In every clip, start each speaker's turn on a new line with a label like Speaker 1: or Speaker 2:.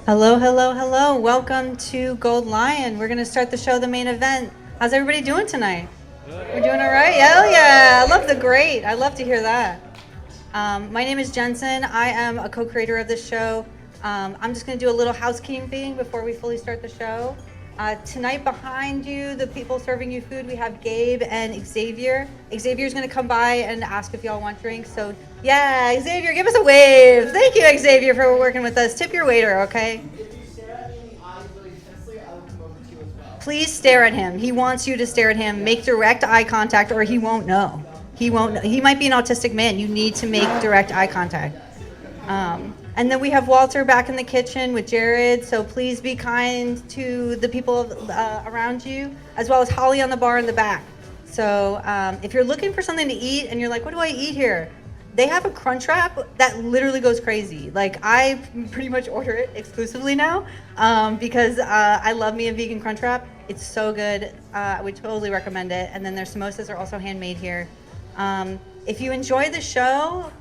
Speaker 1: Hello, hello, hello. Welcome to Gold Lion. We're going to start the show, the main event. How's everybody doing tonight? We're doing all right? Hell yeah. I love the great. I love to hear that. My name is Jensen. I am a co-creator of this show. I'm just going to do a little housekeeping before we fully start the show. Tonight behind you, the people serving you food, we have Gabe and Xavier. Xavier's going to come by and ask if y'all want drinks. So yeah, Xavier, give us a wave. Thank you, Xavier, for working with us. Tip your waiter, okay? Please stare at him. He wants you to stare at him. Make direct eye contact or he won't know. He won't know. He might be an autistic man. You need to make direct eye contact. And then we have Walter back in the kitchen with Jared. So please be kind to the people around you, as well as Holly on the bar in the back. So if you're looking for something to eat and you're like, what do I eat here? They have a crunch wrap that literally goes crazy. Like I pretty much order it exclusively now because I love me a vegan crunch wrap. It's so good. I would totally recommend it. And then their samosas are also handmade here. If you enjoy the show,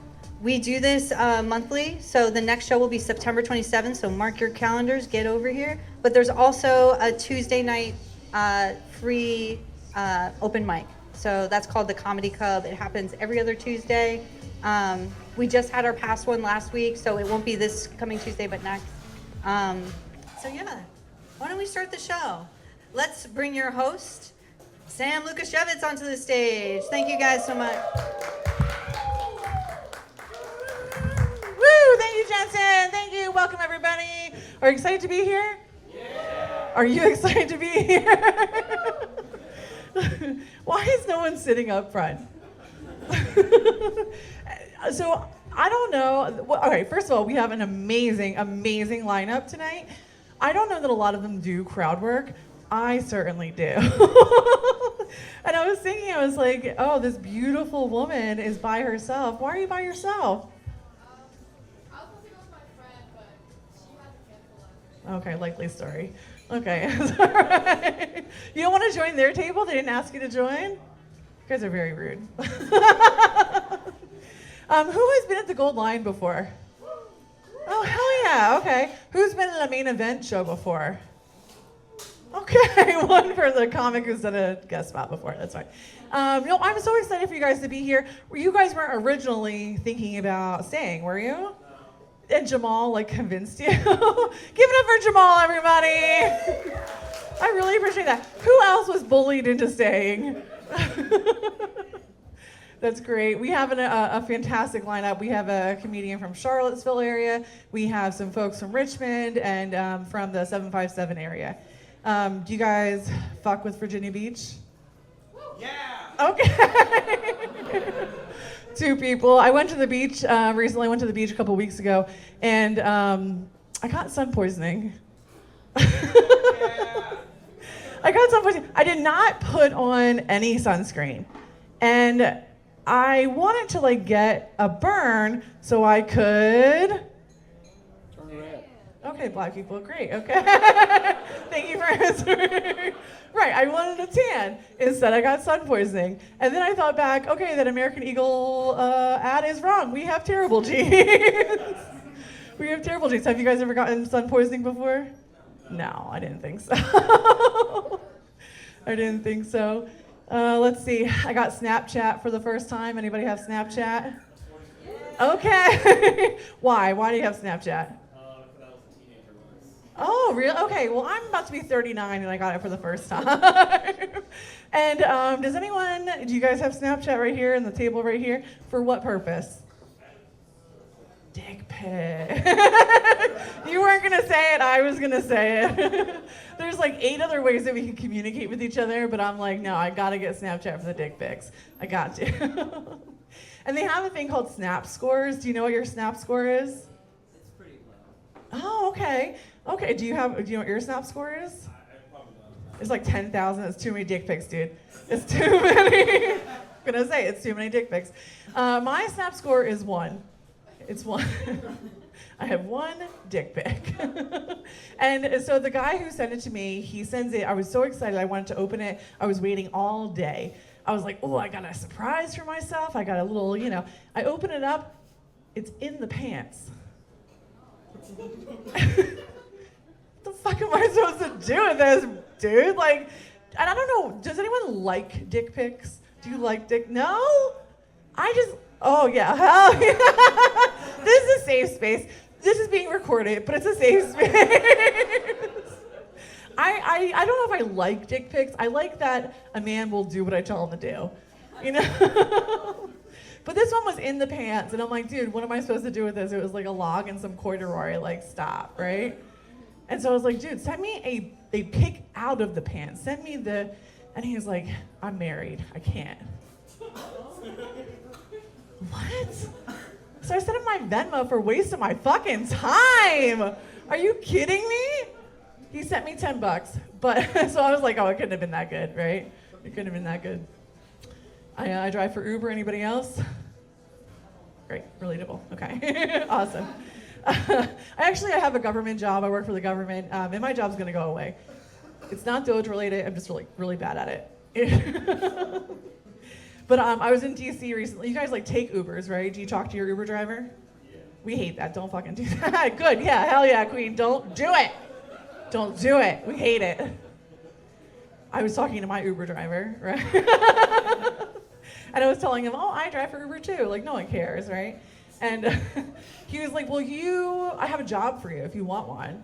Speaker 1: we do this monthly, so the next show will be September 27th, so mark your calendars, get over here. But there's also a Tuesday night free open mic, so that's called the Comedy Cub. It happens every other Tuesday. We just had our past one last week, so it won't be this coming Tuesday, but next. So yeah, why don't we start the show? Let's bring your host, Sam Lukasiewicz, onto the stage. Thank you guys so much.
Speaker 2: Woo! Thank you, Jensen. Thank you. Welcome, everybody. Are you excited to be here? Yeah. Are you excited to be here? Why is no one sitting up front? So, I don't know. Well, okay, first of all, we have an amazing, amazing lineup tonight. I don't know that a lot of them do crowd work. I certainly do. And I was thinking, I was like, oh, this beautiful woman is by herself. Why are you by yourself? Okay, likely story. Okay, all right. You don't want to join their table? They didn't ask you to join? You guys are very rude. Who has been at the Gold Lion before? Oh, hell yeah, okay. Who's been in a main event show before? Okay, one for the comic who's done a guest spot before, that's fine. I'm so excited for you guys to be here. You guys weren't originally thinking about staying, were you? And Jamal convinced you. Give it up for Jamal, everybody. I really appreciate that. Who else was bullied into staying? That's great. We have a fantastic lineup. We have a comedian from Charlottesville area. We have some folks from Richmond and from the 757 area. Do you guys fuck with Virginia Beach? Yeah. Okay. Two people. I went to the beach recently. I went to the beach a couple weeks ago, and I got sun poisoning. I got sun poisoning. I did not put on any sunscreen, and I wanted to get a burn so I could. Turn red. Okay, black people, great. Okay, thank you for answering. Right, I wanted a tan. Instead, I got sun poisoning. And then I thought back, okay, that American Eagle ad is wrong. We have terrible genes. We have terrible genes. Have you guys ever gotten sun poisoning before? No, I didn't think so. I didn't think so. Let's see. I got Snapchat for the first time. Anybody have Snapchat? Okay. Why? Why do you have Snapchat? Oh, really? Okay, well, I'm about to be 39 and I got it for the first time. And do you guys have Snapchat right here and the table right here? For what purpose? Dick pic. You weren't going to say it, I was going to say it. There's 8 other ways that we can communicate with each other, but I'm like, no, I got to get Snapchat for the dick pics. I got to. And they have a thing called Snap Scores. Do you know what your Snap Score is?
Speaker 3: It's pretty low.
Speaker 2: Oh, okay. Okay, do you know what your Snap Score is? It's 10,000. It's too many dick pics, dude. It's too many. I'm gonna say it's too many dick pics. My Snap Score is 1. It's 1. I have 1 dick pic. And so the guy who sent it to me, he sends it. I was so excited. I wanted to open it. I was waiting all day. I was like, oh, I got a surprise for myself. I got a little, I open it up. It's in the pants. fuck am I supposed to do with this, dude? Like, and I don't know, does anyone like dick pics? Do you like dick? No? Oh yeah, hell yeah. This is a safe space. This is being recorded, but it's a safe space. I don't know if I like dick pics. I like that a man will do what I tell him to do, you know? But this one was in the pants, and I'm like, dude, what am I supposed to do with this? It was like a log and some corduroy, like, stop, right? And so I was like, dude, send me a pic out of the pants. Send me and he was like, I'm married, I can't. What? So I sent him my Venmo for wasting my fucking time. Are you kidding me? He sent me $10, but so I was like, oh, it couldn't have been that good, right? It couldn't have been that good. I drive for Uber. Anybody else? Great, relatable. Okay, awesome. I have a government job. I work for the government, and my job's gonna go away. It's not Doge related. I'm just really bad at it. But I was in DC recently. You guys like take Ubers, right? Do you talk to your Uber driver? Yeah. We hate that. Don't fucking do that. Good. Yeah. Hell yeah, Queen. Don't do it. Don't do it. We hate it. I was talking to my Uber driver, right? And I was telling him, oh, I drive for Uber too. Like, no one cares, right? And he was like, well, I have a job for you if you want one.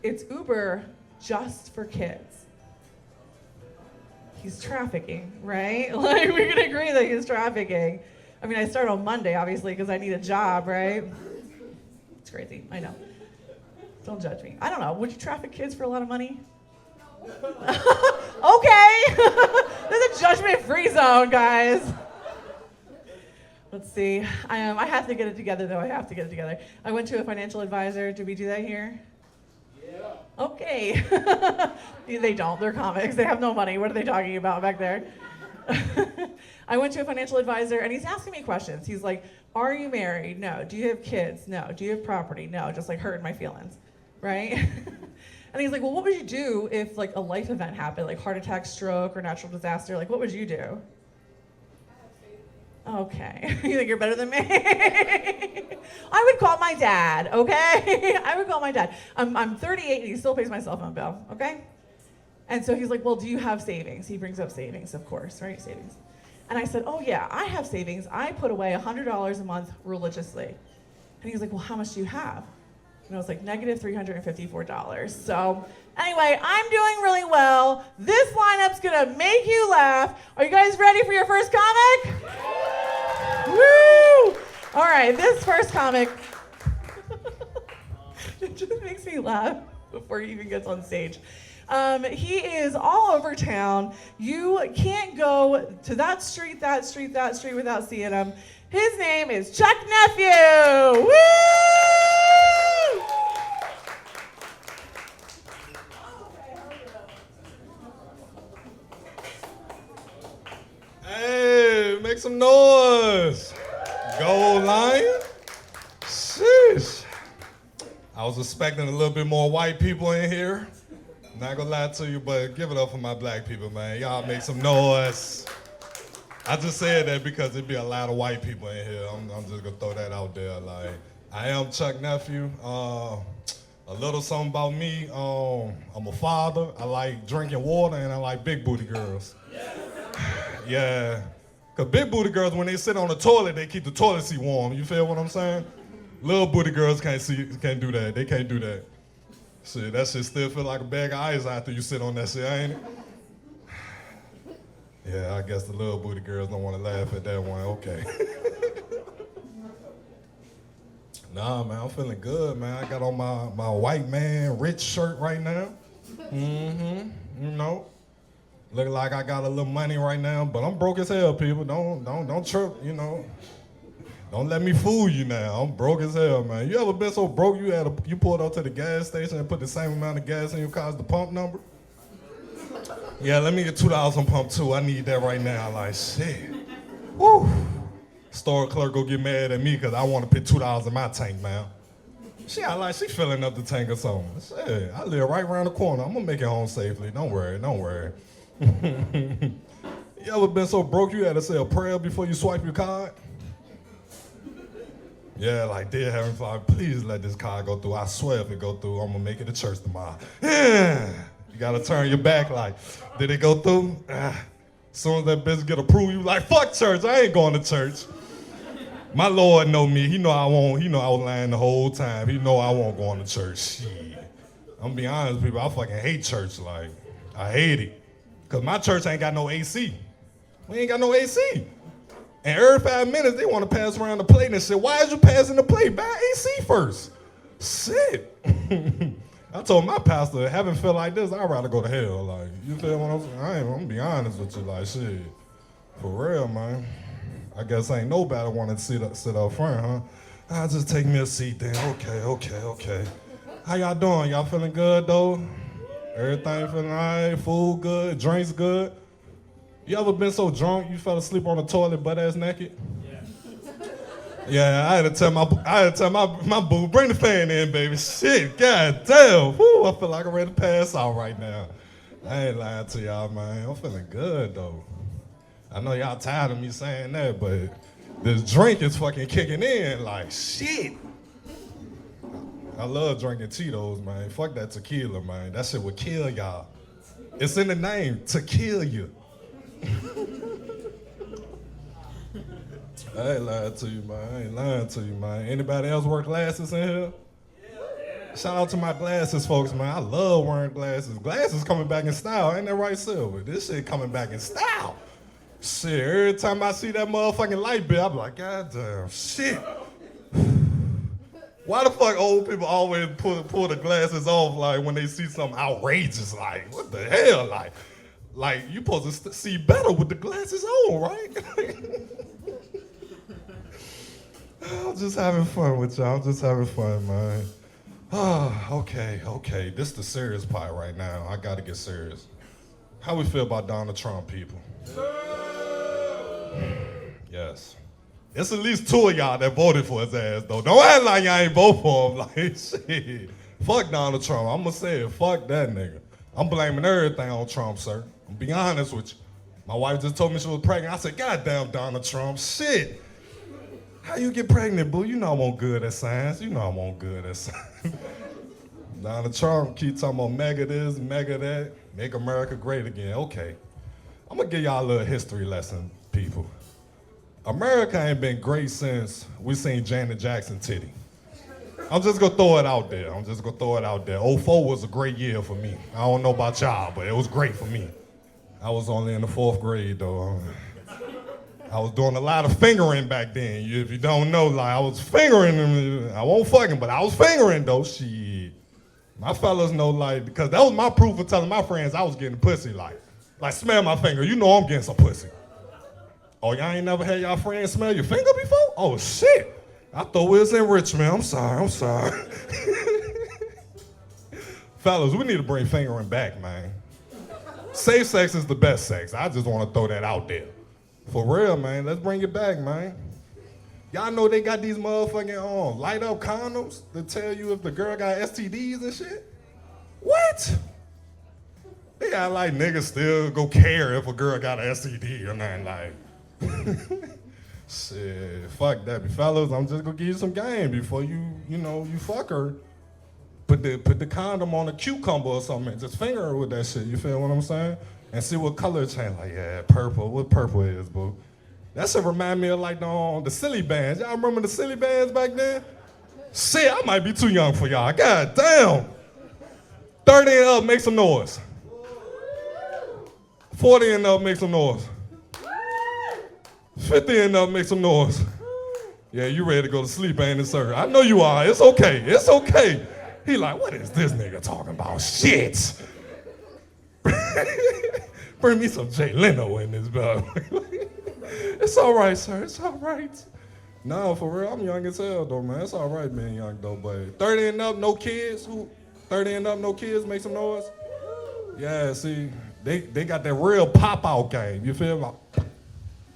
Speaker 2: It's Uber just for kids. He's trafficking, right? Like, we can agree that he's trafficking. I mean, I start on Monday, obviously, because I need a job, right? It's crazy, I know. Don't judge me. I don't know, would you traffic kids for a lot of money? Okay, this is a judgment-free zone, guys. Let's see, I have to get it together, though. I have to get it together. I went to a financial advisor. Did we do that here? Okay. They don't. They're comics. They have no money. What are they talking about back there? I went to a financial advisor, and he's asking me questions. He's like, are you married? No. Do you have kids? No. Do you have property? No. Just like hurting my feelings, right? And he's like, well, what would you do if like a life event happened, like heart attack, stroke, or natural disaster? Like, what would you do? Okay. You think you're better than me? I would call my dad, okay? I would call my dad. I'm 38 and he still pays my cell phone bill, okay? And so he's like, well, do you have savings? He brings up savings, of course, right? Savings. And I said, oh yeah, I have savings. I put away $100 a month religiously. And he's like, well, how much do you have? And I was like, negative $354. So anyway, I'm doing really well. This lineup's gonna make you laugh. Are you guys ready for your first comic? Woo! All right, this first comic, it just makes me laugh before he even gets on stage. He is all over town. You can't go to that street without seeing him. His name is Chukknephew. Woo!
Speaker 4: Hey, make some noise. Go Lion. Sheesh. I was expecting a little bit more white people in here. Not gonna lie to you, but give it up for my black people, man. Y'all make some noise. I just said that because there'd be a lot of white people in here. I'm just gonna throw that out there. Like, I am Chukknephew. A little something about me. I'm a father. I like drinking water and I like big booty girls. Yeah. Cause big booty girls, when they sit on the toilet, they keep the toilet seat warm. You feel what I'm saying? Little booty girls can't do that. They can't do that. Shit, that shit still feel like a bag of ice after you sit on that shit, ain't it? Yeah, I guess the little booty girls don't want to laugh at that one. Okay. Nah, man, I'm feeling good, man. I got on my white man rich shirt right now. You know, looking like I got a little money right now, but I'm broke as hell, people. Don't trip, you know. Don't let me fool you now. I'm broke as hell, man. You ever been so broke you pulled up to the gas station and put the same amount of gas in your car as the pump number? Yeah, let me get $2 on pump 2. I need that right now. Like, shit. Woo. Store clerk go get mad at me because I want to put $2 in my tank, man. She filling up the tank or something. Shit, I live right around the corner. I'm gonna make it home safely. Don't worry. You ever been so broke you had to say a prayer before you swipe your card? Yeah, like, dear Heavenly Father, please let this car go through. I swear if it go through, I'm gonna make it to church tomorrow. Yeah. You gotta turn your back like, did it go through? As soon as that bitch get approved, you like, fuck church, I ain't going to church. My Lord know me, he know I was lying the whole time. He know I won't go to church, shit. I'm gonna be honest with people, I fucking hate church, like, I hate it. Cause my church ain't got no AC. We ain't got no AC. And every 5 minutes, they want to pass around the plate and say, why is you passing the plate? Buy AC first. Shit. I told my pastor, having felt like this, I'd rather go to hell. Like, you feel what I'm saying? I'm gonna be honest with you, like, shit. For real, man. I guess ain't nobody want to sit up front, huh? I'll just take me a seat then. Okay. How y'all doing? Y'all feeling good, though? Everything feeling all right? Food good? Drinks good? You ever been so drunk you fell asleep on the toilet butt ass naked? Yeah, I had to tell my boo, bring the fan in, baby. Shit, god damn. Woo, I feel like I'm ready to pass out right now. I ain't lying to y'all, man. I'm feeling good though. I know y'all tired of me saying that, but this drink is fucking kicking in like shit. I love drinking Tito's, man. Fuck that tequila, man. That shit would kill y'all. It's in the name, to kill you. I ain't lying to you, man. Anybody else wear glasses in here? Yeah. Shout out to my glasses, folks, man. I love wearing glasses. Glasses coming back in style, ain't that right, Silver? This shit coming back in style. Shit, every time I see that motherfucking light bill, I be like, god damn, shit. Why the fuck old people always pull the glasses off like when they see something outrageous? Like, what the hell? Like you supposed to see better with the glasses on, right? I'm just having fun with y'all. I'm just having fun, man. Okay. This is the serious part right now. I gotta get serious. How we feel about Donald Trump, people? Yes. It's at least 2 of y'all that voted for his ass, though. Don't act like y'all ain't vote for him. Like, shit. Fuck Donald Trump. I'm gonna say it. Fuck that nigga. I'm blaming everything on Trump, sir. I'm be honest with you. My wife just told me she was pregnant. I said, goddamn Donald Trump, shit. How you get pregnant, boo? You know I won't good at science. Donald Trump keep talking about mega this, mega that, make America great again. Okay. I'm gonna give y'all a little history lesson, people. America ain't been great since we seen Janet Jackson titty. I'm just gonna throw it out there. 04 was a great year for me. I don't know about y'all, but it was great for me. I was only in the 4th grade though. I was doing a lot of fingering back then. If you don't know, like I was fingering them. I won't fucking, but I was fingering though. Shit. My fellas know, like, because that was my proof for telling my friends I was getting pussy. Like smell my finger. You know I'm getting some pussy. Oh, y'all ain't never had y'all friends smell your finger before? Oh shit. I thought we was in Richmond. I'm sorry. Fellas, we need to bring fingering back, man. Safe sex is the best sex. I just want to throw that out there. For real, man. Let's bring it back, man. Y'all know they got these motherfucking light up condoms that tell you if the girl got STDs and shit? What? They got like niggas still go care if a girl got an STD or nothing like. Shit, fuck that. Fellas, I'm just gonna give you some game before you fuck her. Put the condom on a cucumber or something and just finger her with that shit. You feel what I'm saying? And see what color it change. Like, yeah, purple. What purple is, boo? That shit remind me of like the silly bands. Y'all remember the silly bands back then? Shit, I might be too young for y'all. God damn. 30 and up, make some noise. 40 and up, make some noise. 50 and up, make some noise. Yeah, you ready to go to sleep, ain't it, sir? I know you are. It's okay. He like, what is this nigga talking about? Shit. Bring me some Jay Leno in this, bro. It's all right, sir. It's all right. No, for real, I'm young as hell, though, man. It's all right being young, though, but 30 and up, no kids? 30 and up, no kids, make some noise? Yeah, see, they got that real pop-out game. You feel me?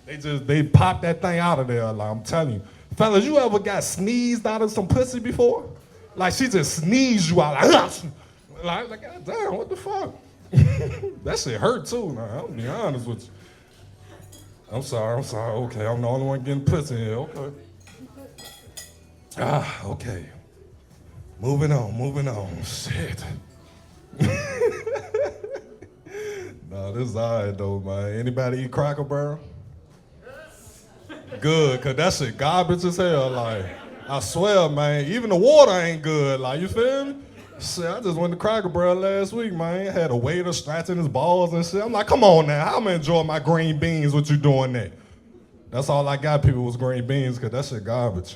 Speaker 4: They pop that thing out of there, like I'm telling you. Fellas, you ever got sneezed out of some pussy before? Like she just sneezed you out, like God damn, what the fuck? That shit hurt too, now, I'll be honest with you. I'm sorry, okay, I'm the only one getting pussy in here, okay. Okay. Moving on. Shit. Nah, this is all right, though, man. Anybody eat Cracker Barrel? Good, because that shit garbage as hell. Like, I swear, man, even the water ain't good. Like, you feel me? Shit, I just went to Cracker Barrel last week, man. Had a waiter scratching his balls and shit. I'm like, come on now, how am I enjoy my green beans with you doing that? That's all I got, people, was green beans, because that shit garbage.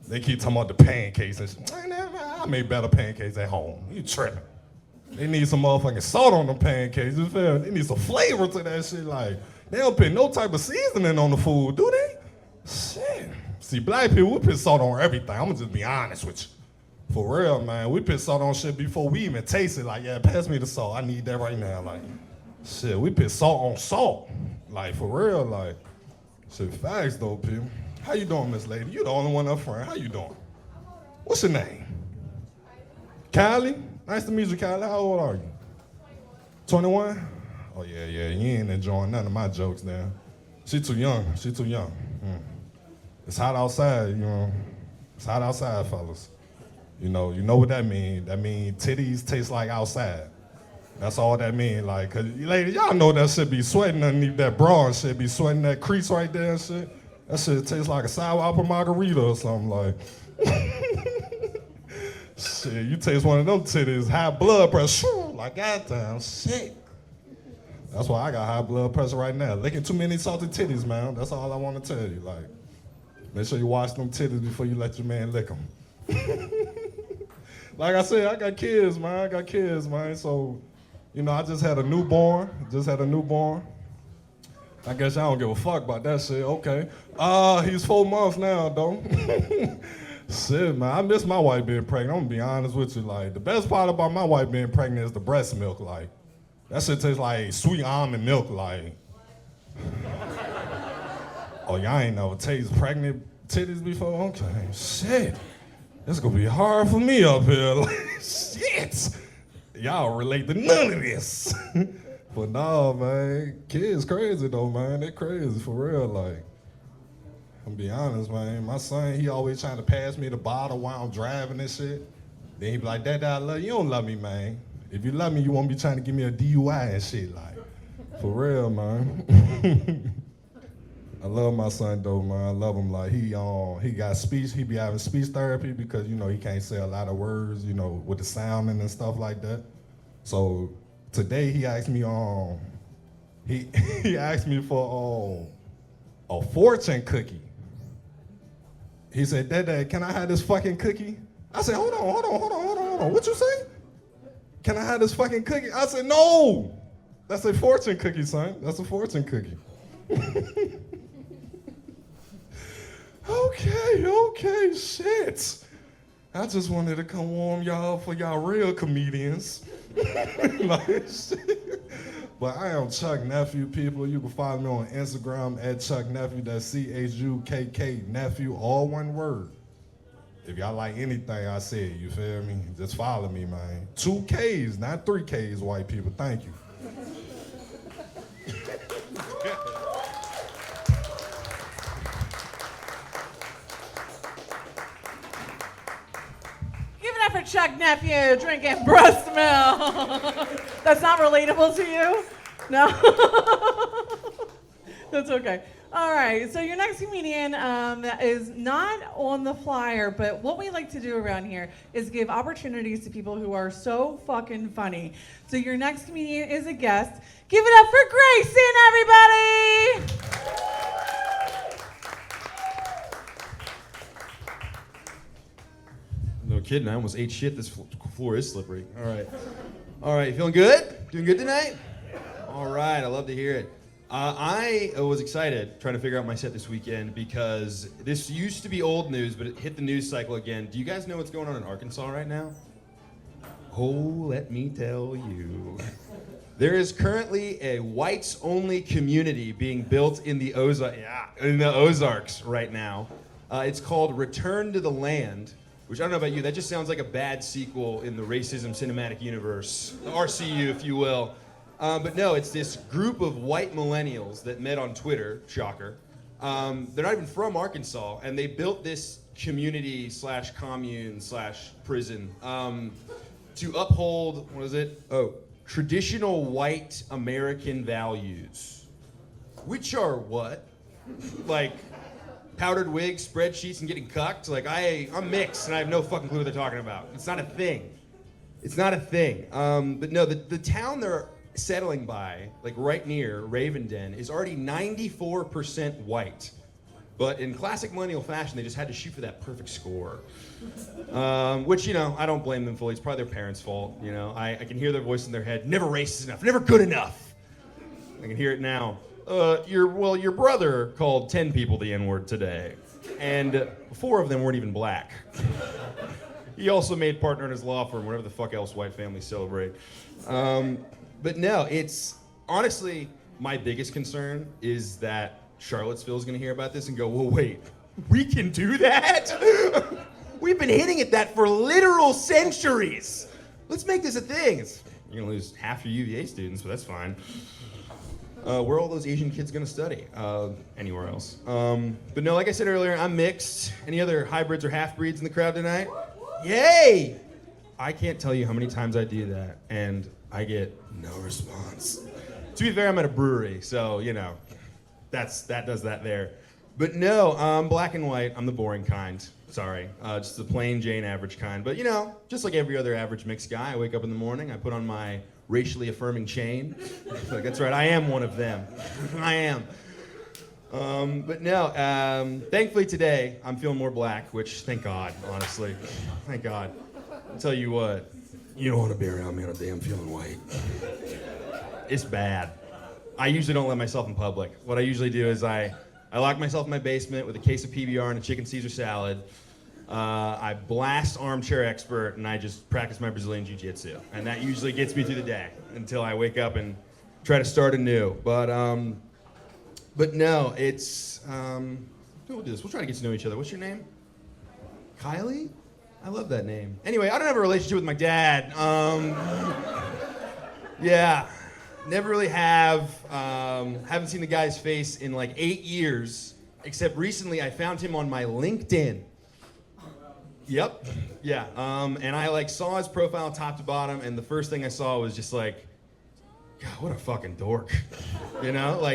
Speaker 4: They keep talking about the pancakes and shit. I made better pancakes at home. You tripping. They need some motherfucking salt on them pancakes, you feel me? They need some flavor to that shit, like, they don't put no type of seasoning on the food, do they? Shit. See, black people, we put salt on everything. I'm gonna just be honest with you. For real, man. We put salt on shit before we even taste it. Like, yeah, pass me the salt. I need that right now. Like, shit, we put salt on salt. Like, for real, like, shit, facts though, people. How you doing, Miss Lady? You the only one up front. How you doing? What's your name? Kylie? Nice to meet you, Kylie. How old are you? 21? Oh, yeah, you ain't enjoying none of my jokes now. She too young. It's hot outside, you know. It's hot outside, fellas. You know what that mean. That mean titties taste like outside. That's all that mean. Like, cause ladies, y'all know that shit be sweating underneath that bra and shit, be sweating that crease right there and shit. That shit tastes like a sour apple margarita or something like. Shit, you taste one of them titties, high blood pressure, like goddamn shit. That's why I got high blood pressure right now. Licking too many salty titties, man. That's all I want to tell you. Like, make sure you wash them titties before you let your man lick them. Like I said, I got kids, man. So, you know, I just had a newborn. I guess y'all don't give a fuck about that shit. Okay. He's 4 months now, though. Shit, man, I miss my wife being pregnant. I'm gonna be honest with you. Like, the best part about my wife being pregnant is the breast milk. Like, that shit tastes like sweet almond milk. Like, oh, y'all ain't never tasted pregnant titties before? Okay, shit. It's gonna be hard for me up here. Like, shit. Y'all relate to none of this. But nah, man, kids crazy though, man. They crazy for real. Like, I'm be honest, man. My son, he always trying to pass me the bottle while I'm driving and shit. Then he be like, Dad, I love you. You don't love me, man. If you love me, you won't be trying to give me a DUI and shit. Like, for real, man. I love my son though, man. I love him. Like, he got speech. He be having speech therapy because, you know, he can't say a lot of words, you know, with the sounding and stuff like that. So today he asked me he asked me for a fortune cookie. He said, Dad, can I have this fucking cookie? I said, hold on. What you say? Can I have this fucking cookie? I said, no. That's a fortune cookie, son. That's a fortune cookie. Okay, shit. I just wanted to come warm y'all for y'all real comedians. Like, shit. But I am Chukknephew, people. You can follow me on Instagram at Chukknephew. That's CHUKK nephew, all one word. If y'all like anything I said, you feel me? Just follow me, man. 2 Ks, not 3 Ks, white people. Thank you.
Speaker 2: For Chukknephew drinking breast milk. That's not relatable to you? No? That's okay. All right, so your next comedian is not on the flyer, but what we like to do around here is give opportunities to people who are so fucking funny. So your next comedian is a guest. Give it up for Grayson, everybody!
Speaker 5: No kidding, I almost ate shit. This floor is slippery. All right, feeling good? Doing good tonight? All right, I love to hear it. I was excited trying to figure out my set this weekend because this used to be old news, but it hit the news cycle again. Do you guys know what's going on in Arkansas right now? Oh, let me tell you. There is currently a whites-only community being built in the Ozarks right now. It's called Return to the Land. Which I don't know about you, that just sounds like a bad sequel in the racism cinematic universe, the RCU, if you will. But no, it's this group of white millennials that met on Twitter, shocker. They're not even from Arkansas, and they built this community / commune / prison to uphold, what is it? Oh, traditional white American values. Which are what? Like powdered wigs, spreadsheets, and getting cucked? Like I'm mixed and I have no fucking clue what they're talking about. It's not a thing. It's not a thing. But no, the town they're settling by, like right near Ravenden, is already 94% white. But in classic millennial fashion, they just had to shoot for that perfect score. Which, I don't blame them fully. It's probably their parents' fault. I can hear their voice in their head. Never racist enough. Never good enough. I can hear it now. Your brother called 10 people the N-word today. And 4 of them weren't even black. He also made partner in his law firm, whatever the fuck else white families celebrate. But no, it's honestly my biggest concern is that Charlottesville's gonna hear about this and go, well, wait, we can do that? We've been hitting at that for literal centuries. Let's make this a thing. You're gonna lose half your UVA students, but that's fine. Where are all those Asian kids gonna study? Anywhere else. But no, like I said earlier, I'm mixed. Any other hybrids or half-breeds in the crowd tonight? Yay! I can't tell you how many times I do that, and I get no response. To be fair, I'm at a brewery, so, that does that there. But no, I'm black and white. I'm the boring kind. Sorry. Just the plain Jane average kind. But, just like every other average mixed guy, I wake up in the morning, I put on my racially affirming chain. Like, that's right, I am one of them. I am. But no, thankfully today, I'm feeling more black, which, thank God, honestly. Thank God. I'll tell you what, you don't want to be around me on a day I'm feeling white. It's bad. I usually don't let myself in public. What I usually do is I lock myself in my basement with a case of PBR and a chicken Caesar salad. I blast Armchair Expert and I just practice my Brazilian Jiu-Jitsu. And that usually gets me through the day until I wake up and try to start anew. But no, it's, we'll do this. We'll try to get to know each other. What's your name? Kylie? I love that name. Anyway, I don't have a relationship with my dad. Yeah, never really have. Haven't seen the guy's face in like 8 years, except recently I found him on my LinkedIn. Yep, yeah. And I saw his profile top to bottom, and the first thing I saw was just like, God, what a fucking dork.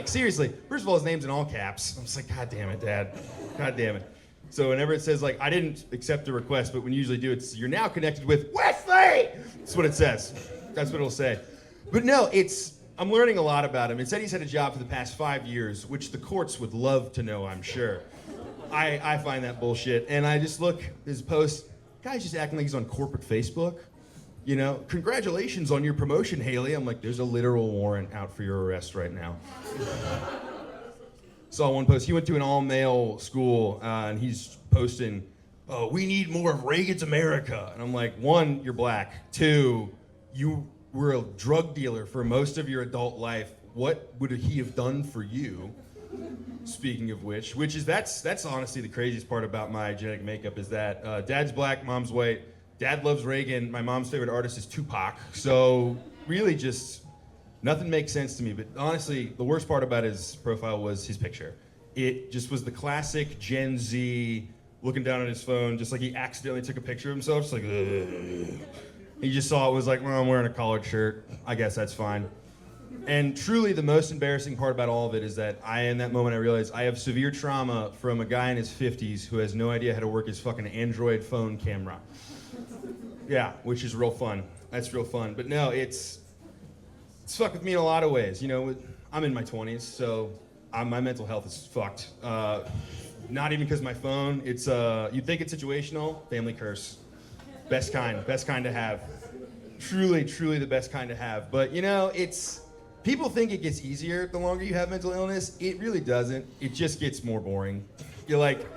Speaker 5: Seriously. First of all, his name's in all caps. I'm just like, God damn it, Dad. God damn it. So whenever it says, I didn't accept the request, but when you usually do, it's, you're now connected with Wesley! That's what it says. That's what it'll say. But no, I'm learning a lot about him. It said he's had a job for the past 5 years, which the courts would love to know, I'm sure. I find that bullshit. And I just look, his post, guy's just acting like he's on corporate Facebook. Congratulations on your promotion, Haley. I'm like, there's a literal warrant out for your arrest right now. Saw one post. He went to an all-male school, and he's posting, "Oh, we need more of Reagan's America." And I'm like, 1, you're black. 2, you were a drug dealer for most of your adult life. What would he have done for you? Speaking of which is that's honestly the craziest part about my genetic makeup is that dad's black, mom's white. Dad loves Reagan. My mom's favorite artist is Tupac. So really just nothing makes sense to me. But honestly, the worst part about his profile was his picture. It just was the classic Gen Z looking down at his phone, just like he accidentally took a picture of himself. Just like, ugh. He just saw it was like, well, I'm wearing a collared shirt. I guess that's fine. And truly the most embarrassing part about all of it is that in that moment I realized I have severe trauma from a guy in his 50s who has no idea how to work his fucking Android phone camera. Yeah, which is real fun. That's real fun. But no, it's fucked with me in a lot of ways. I'm in my 20s, so my mental health is fucked. Not even because of my phone. It's you'd think it's situational, family curse. Best kind to have. Truly, truly the best kind to have. But it's people think it gets easier the longer you have mental illness. It really doesn't. It just gets more boring. You're like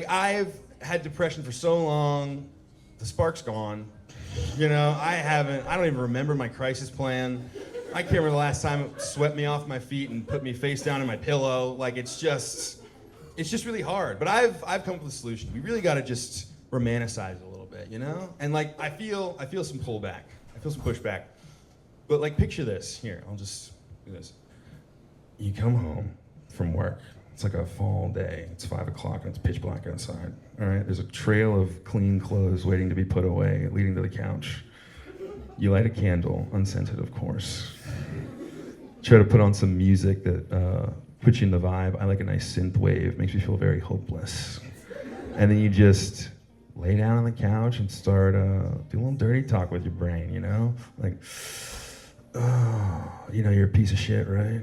Speaker 5: I've had depression for so long. The spark's gone. I don't even remember my crisis plan. I can't remember the last time it swept me off my feet and put me face down in my pillow. It's just really hard. But I've come up with a solution. We really got to just romanticize it a little bit, And I feel some pullback. I feel some pushback. But picture this. Here, I'll just do this. You come home from work,
Speaker 4: It's like a fall day. It's 5 o'clock and it's pitch black outside. All right, there's a trail of clean clothes waiting to be put away, leading to the couch. You light a candle, unscented, of course. Try to put on some music that puts you in the vibe. I like a nice synth wave, makes me feel very hopeless. And then you just lay down on the couch and start do a little dirty talk with your brain, you know? Like, oh, you know you're a piece of shit, right?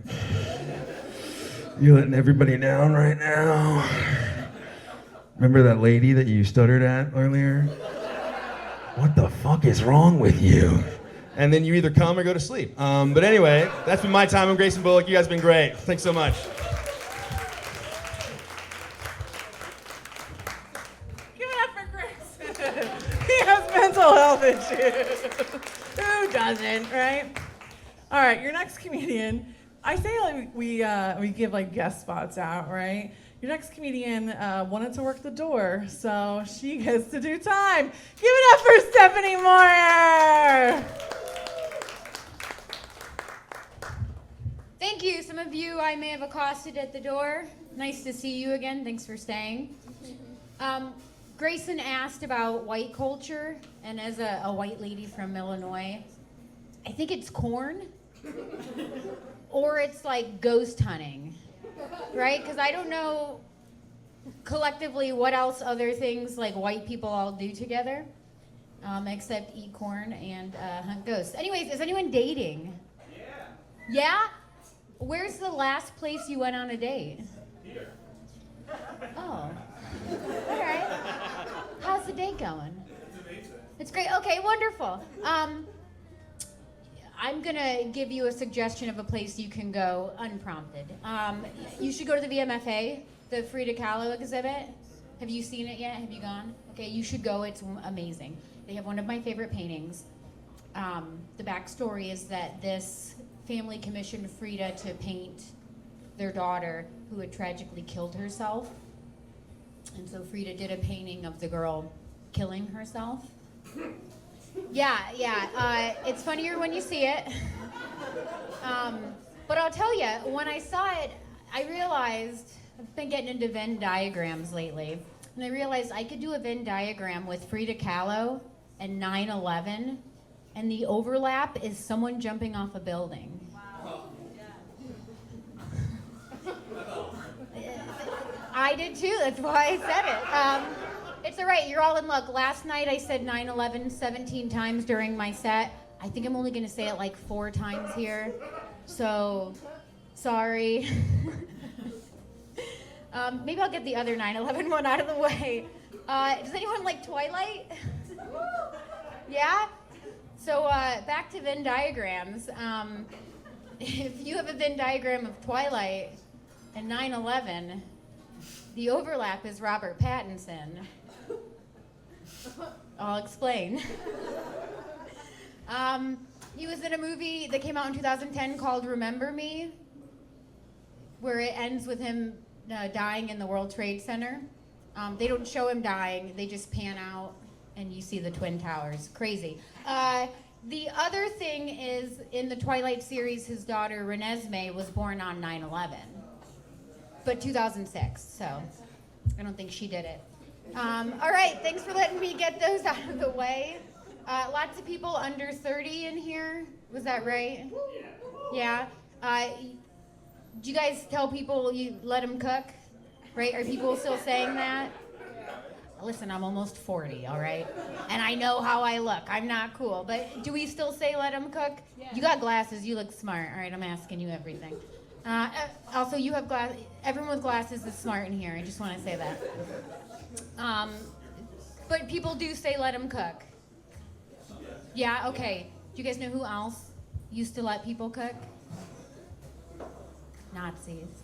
Speaker 4: You're letting everybody down right now. Remember that lady that you stuttered at earlier? What the fuck is wrong with you?
Speaker 5: And then you either come or go to sleep. But anyway, that's been my time. I'm Grayson Bullock. You guys have been great. Thanks so much.
Speaker 2: Give it up for Grayson. He has mental health issues. Who doesn't, right? All right, your next comedian. I say like we give like guest spots out, right? Your next comedian wanted to work the door, so she gets to do time. Give it up for Stephanie Moyer.
Speaker 6: Thank you. Some of you I may have accosted at the door. Nice to see you again. Thanks for staying. Grayson asked about white culture, and as a white lady from Illinois, I think it's corn. Or it's like ghost hunting, right? Because I don't know collectively what else other things like white people all do together, except eat corn and hunt ghosts. Anyways, is anyone dating? Yeah. Yeah? Where's the last place you went on a date? Here. Oh. All right. How's the date going? It's amazing. It's great. Okay, wonderful. I'm going to give you a suggestion of a place you can go unprompted. You should go to the VMFA, the Frida Kahlo exhibit. Have you seen it yet? Have you gone? Okay, you should go. It's amazing. They have one of my favorite paintings. The backstory is that this family commissioned Frida to paint their daughter who had tragically killed herself. And so Frida did a painting of the girl killing herself. Yeah. It's funnier when you see it. But I'll tell you, when I saw it, I realized, I've been getting into Venn diagrams lately, and I realized I could do a Venn diagram with Frida Kahlo and 9/11, and the overlap is someone jumping off a building. Wow. I did too, that's why I said it. It's all right, you're all in luck. Last night I said 9/11 17 times during my set. I think I'm only gonna say it like 4 times here. So, sorry. Maybe I'll get the other 9/11 one out of the way. Does anyone like Twilight? Yeah? So back to Venn diagrams. If you have a Venn diagram of Twilight and 9/11, the overlap is Robert Pattinson. I'll explain. He was in a movie that came out in 2010 called Remember Me, where it ends with him dying in the World Trade Center. They don't show him dying, they just pan out and you see the Twin Towers. Crazy. The other thing is, in the Twilight series, his daughter Renesmee was born on 9/11, but 2006, so I don't think she did it. All right, thanks for letting me get those out of the way. Lots of people under 30 in here, was that right? Yeah. Do you guys tell people you let them cook? Right, are people still saying that? Listen, I'm almost 40, all right? And I know how I look. I'm not cool. But do we still say let them cook? Yeah. You got glasses. You look smart. All right, I'm asking you everything. Also, you have glasses. Everyone with glasses is smart in here. I just want to say that. But people do say let them cook. Yeah, okay. Do you guys know who else used to let people cook? Nazis.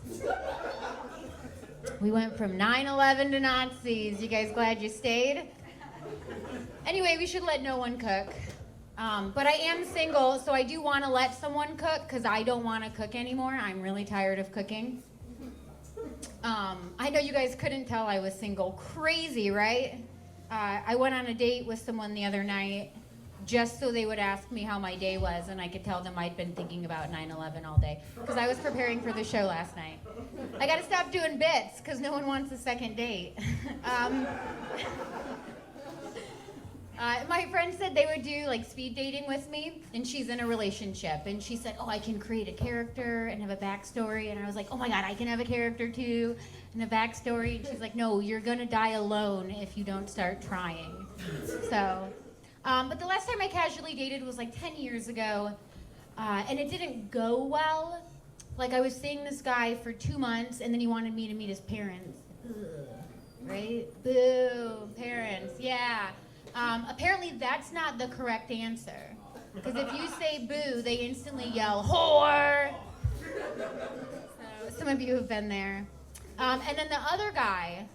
Speaker 6: We went from 9/11 to Nazis. You guys glad you stayed? Anyway, we should let no one cook. But I am single, so I do want to let someone cook because I don't want to cook anymore. I'm really tired of cooking. I know you guys couldn't tell I was single. Crazy, right? I went on a date with someone the other night. just so they would ask me how my day was, and I could tell them I'd been thinking about 9/11 all day, because I was preparing for the show last night. I gotta stop doing bits, because no one wants a second date. My friend said they would do like speed dating with me, and she's in a relationship, and she said, oh, I can create a character and have a backstory, and I was like, oh my God, I can have a character too, and a backstory, and she's like, no, you're gonna die alone if you don't start trying. So, but the last time I casually dated was like 10 years ago, and it didn't go well. Like, I was seeing this guy for 2 months, and then he wanted me to meet his parents. Ugh, right? Boo, parents, yeah. Apparently that's not the correct answer. Because if you say boo, they instantly yell, whore! So some of you have been there. And then the other guy,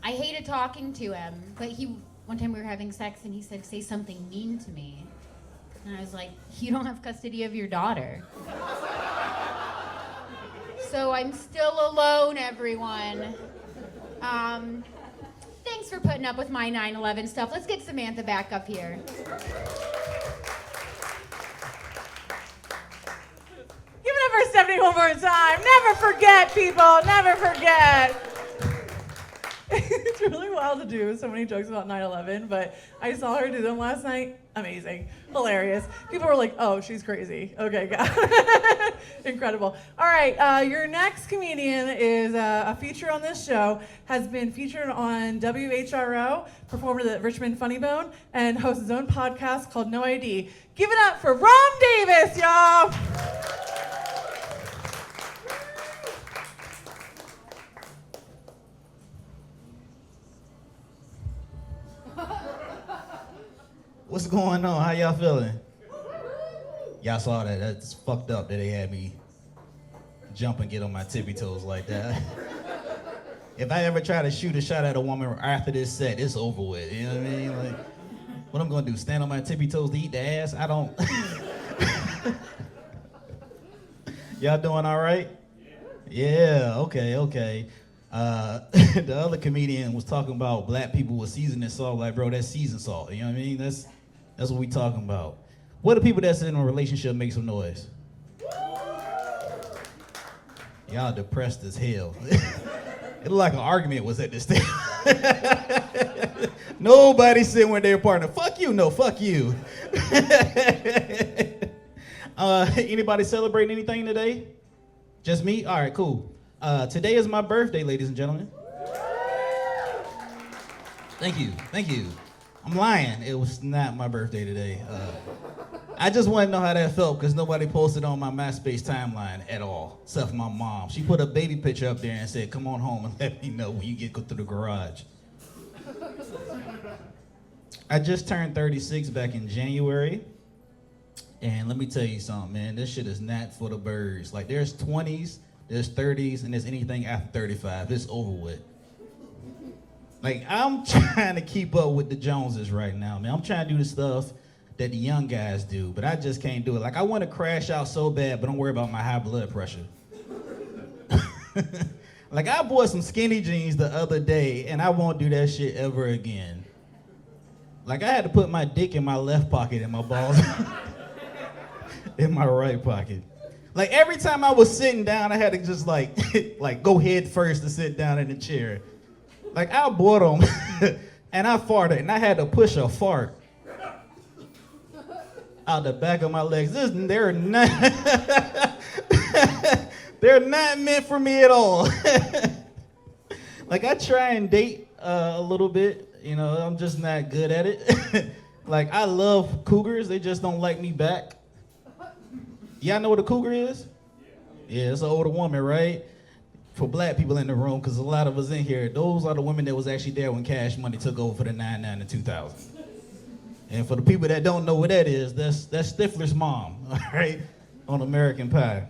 Speaker 6: I hated talking to him, but one time we were having sex and he said, say something mean to me. And I was like, you don't have custody of your daughter. So I'm still alone, everyone. Thanks for putting up with my 9/11 stuff. Let's get Samantha back up here.
Speaker 2: Give it up for Stephanie one more time. Never forget, people. Never forget. It's really wild to do so many jokes about 9/11, but I saw her do them last night. Amazing. Hilarious. People were like, oh, she's crazy. Okay, got it. Incredible. All right, your next comedian is a feature on this show, has been featured on WHRO, performed at Richmond Funny Bone, and hosts his own podcast called No ID. Give it up for Ron Davis, y'all.
Speaker 7: What's going on? How y'all feeling? Y'all saw that. That's fucked up that they had me jump and get on my tippy toes like that. If I ever try to shoot a shot at a woman after this set, it's over with. You know what I mean? Like, what I'm gonna do? Stand on my tippy toes to eat the ass? I don't. Y'all doing all right? Yeah. Okay. The other comedian was talking about black people with seasoning salt. Like, bro, that's seasoned salt. You know what I mean? That's what we talking about. What the people that's in a relationship make some noise? Y'all depressed as hell. It looked like an argument was at this table. Nobody sitting with their partner. Fuck you, no, fuck you. Anybody celebrating anything today? Just me? All right, cool. Today is my birthday, ladies and gentlemen. Thank you. I'm lying. It was not my birthday today. I just want to know how that felt because nobody posted on my MySpace timeline at all, except for my mom. She put a baby picture up there and said, come on home and let me know when you go through the garage. I just turned 36 back in January. And let me tell you something, man. This shit is not for the birds. Like, there's 20s, there's 30s, and there's anything after 35. It's over with. Like, I'm trying to keep up with the Joneses right now, man. I'm trying to do the stuff that the young guys do, but I just can't do it. Like, I want to crash out so bad, but don't worry about my high blood pressure. Like, I bought some skinny jeans the other day, and I won't do that shit ever again. Like, I had to put my dick in my left pocket and my balls in my right pocket. Like, every time I was sitting down, I had to just, like go head first to sit down in the chair. Like, I bought them, and I farted, and I had to push a fart out the back of my legs. They're not meant for me at all. Like, I try and date a little bit, you know, I'm just not good at it. Like, I love cougars, they just don't like me back. Y'all know what a cougar is? Yeah, it's an older woman, right? For black people in the room, because a lot of us in here, those are the women that was actually there when Cash Money took over for the 99 and 2000. And for the people that don't know what that is, that's Stifler's mom, all right, on American Pie.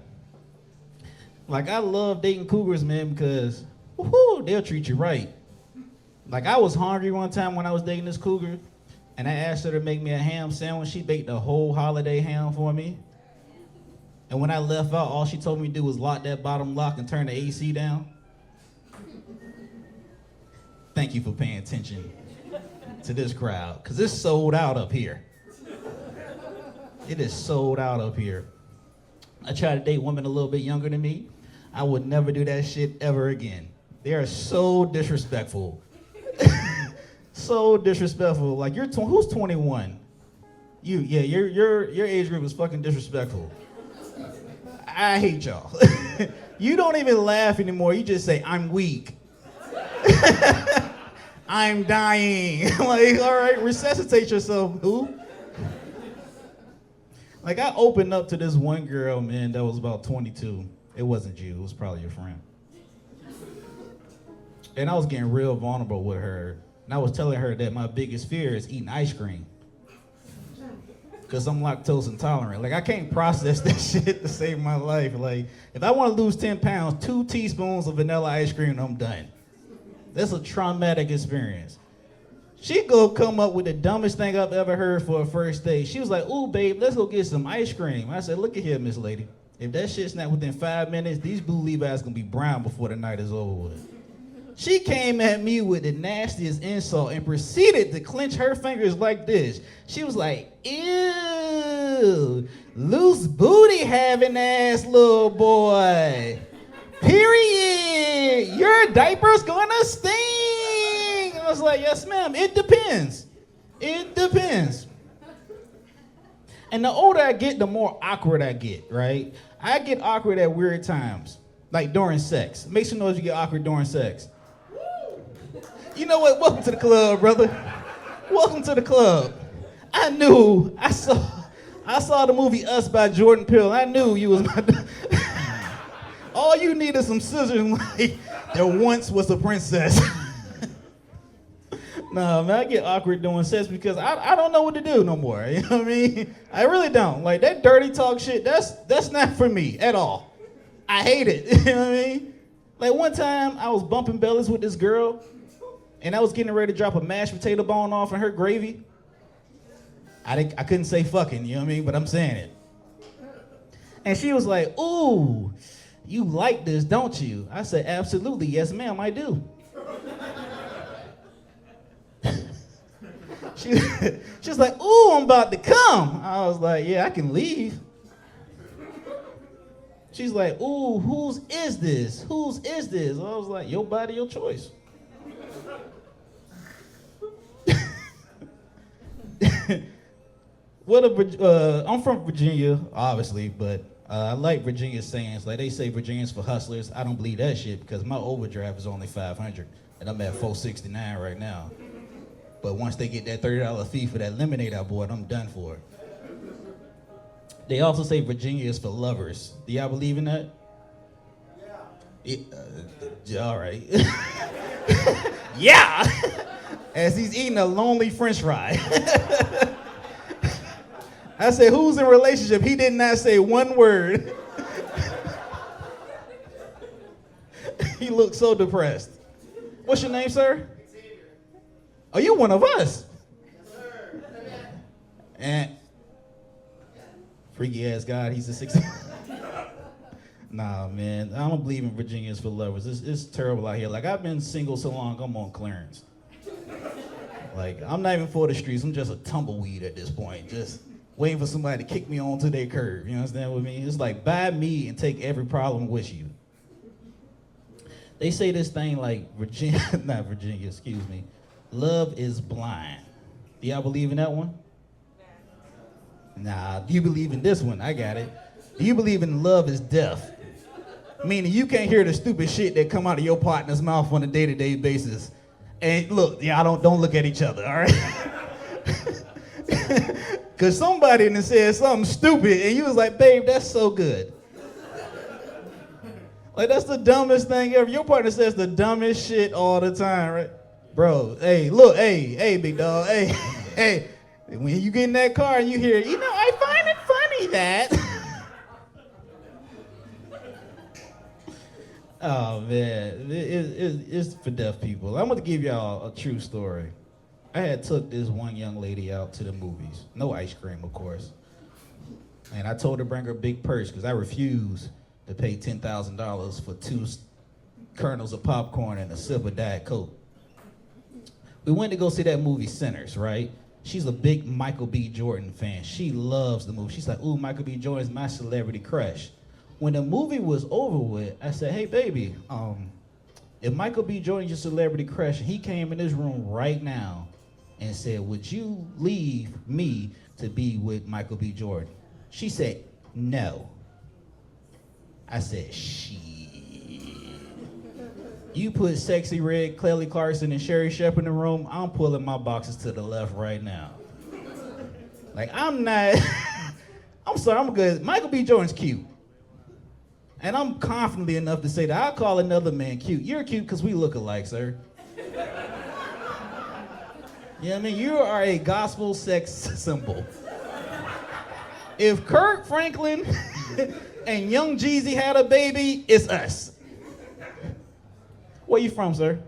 Speaker 7: Like, I love dating cougars, man, because woohoo, they'll treat you right. Like, I was hungry one time when I was dating this cougar, and I asked her to make me a ham sandwich. She baked a whole holiday ham for me. And when I left out, all she told me to do was lock that bottom lock and turn the AC down. Thank you for paying attention to this crowd, because it's sold out up here. It is sold out up here. I try to date women a little bit younger than me. I would never do that shit ever again. They are so disrespectful. So disrespectful. Like who's 21? Your age group is fucking disrespectful. I hate y'all. You don't even laugh anymore. You just say, I'm weak. I'm dying. Like, all right, resuscitate yourself, who? Like, I opened up to this one girl, man, that was about 22. It wasn't you, it was probably your friend. And I was getting real vulnerable with her. And I was telling her that my biggest fear is eating ice cream. Because I'm lactose intolerant. Like, I can't process that shit to save my life. Like, if I want to lose 10 pounds, 2 teaspoons of vanilla ice cream, I'm done. That's a traumatic experience. She go come up with the dumbest thing I've ever heard for a first date. She was like, ooh, babe, let's go get some ice cream. I said, look at here, Miss Lady. If that shit's not within 5 minutes, these blue Levi's gonna be brown before the night is over with. She came at me with the nastiest insult and proceeded to clench her fingers like this. She was like, ew, loose booty having ass little boy. Period. Your diaper's gonna stink. I was like, yes, ma'am. It depends. It depends. And the older I get, the more awkward I get, right? I get awkward at weird times, like during sex. Make some noise if you get awkward during sex. You know what? Welcome to the club, brother. Welcome to the club. I saw the movie Us by Jordan Peele. I knew you was my all you need is some scissors, like there once was a princess. Nah, man, I get awkward doing sex because I don't know what to do no more. You know what I mean? I really don't. Like that dirty talk shit, that's not for me at all. I hate it. You know what I mean? Like one time I was bumping bellies with this girl and I was getting ready to drop a mashed potato bone off in her gravy. I couldn't say fucking, you know what I mean? But I'm saying it. And she was like, ooh, you like this, don't you? I said, absolutely, yes ma'am, I do. She's like, ooh, I'm about to come. I was like, yeah, I can leave. She's like, ooh, whose is this? Whose is this? I was like, your body, your choice. I'm from Virginia, obviously, but I like Virginia sayings. Like they say Virginians for hustlers. I don't believe that shit because my overdraft is only $500 and I'm at $469 right now. But once they get that $30 fee for that lemonade I bought, I'm done for it. They also say Virginia is for lovers. Do y'all believe in that? Yeah. All right. Yeah. As he's eating a lonely French fry. I said, who's in a relationship? He did not say one word. He looked so depressed. What's your name, sir? Oh, you one of us? Yes, sir. And freaky ass God, he's a 60. Nah, man, I don't believe in Virginians for lovers. It's terrible out here. Like, I've been single so long, I'm on clearance. Like, I'm not even for the streets. I'm just a tumbleweed at this point. Just waiting for somebody to kick me onto their curb. You understand what I mean? It's like, buy me and take every problem with you. They say this thing like not Virginia, excuse me. Love is blind. Do y'all believe in that one? Nah, do you believe in this one? I got it. Do you believe in love is deaf? Meaning you can't hear the stupid shit that come out of your partner's mouth on a day-to-day basis. And look, y'all don't look at each other, all right? Because somebody done said something stupid and you was like, babe, that's so good. Like, that's the dumbest thing ever. Your partner says the dumbest shit all the time, right? Bro, hey, look, hey, big dog, hey. When you get in that car and you hear, you know, I find it funny that. Oh, man, it's for deaf people. I'm gonna give y'all a true story. I had took this one young lady out to the movies. No ice cream, of course. And I told her to bring her a big purse because I refused to pay $10,000 for 2 kernels of popcorn and a sip of Diet Coke. We went to go see that movie Sinners, right? She's a big Michael B. Jordan fan. She loves the movie. She's like, ooh, Michael B. Jordan's my celebrity crush. When the movie was over with, I said, hey, baby, if Michael B. Jordan's your celebrity crush, and he came in this room right now and said, would you leave me to be with Michael B. Jordan? She said, no. I said, shit. You put Sexy Red, Kelly Clarkson, and Sherry Shepherd in the room, I'm pulling my boxes to the left right now. Like, I'm not, I'm sorry, I'm good. Michael B. Jordan's cute. And I'm confidently enough to say that I'll call another man cute. You're cute because we look alike, sir. You know what I mean? You are a gospel sex symbol. If Kirk Franklin and Young Jeezy had a baby, it's us. Where you from, sir?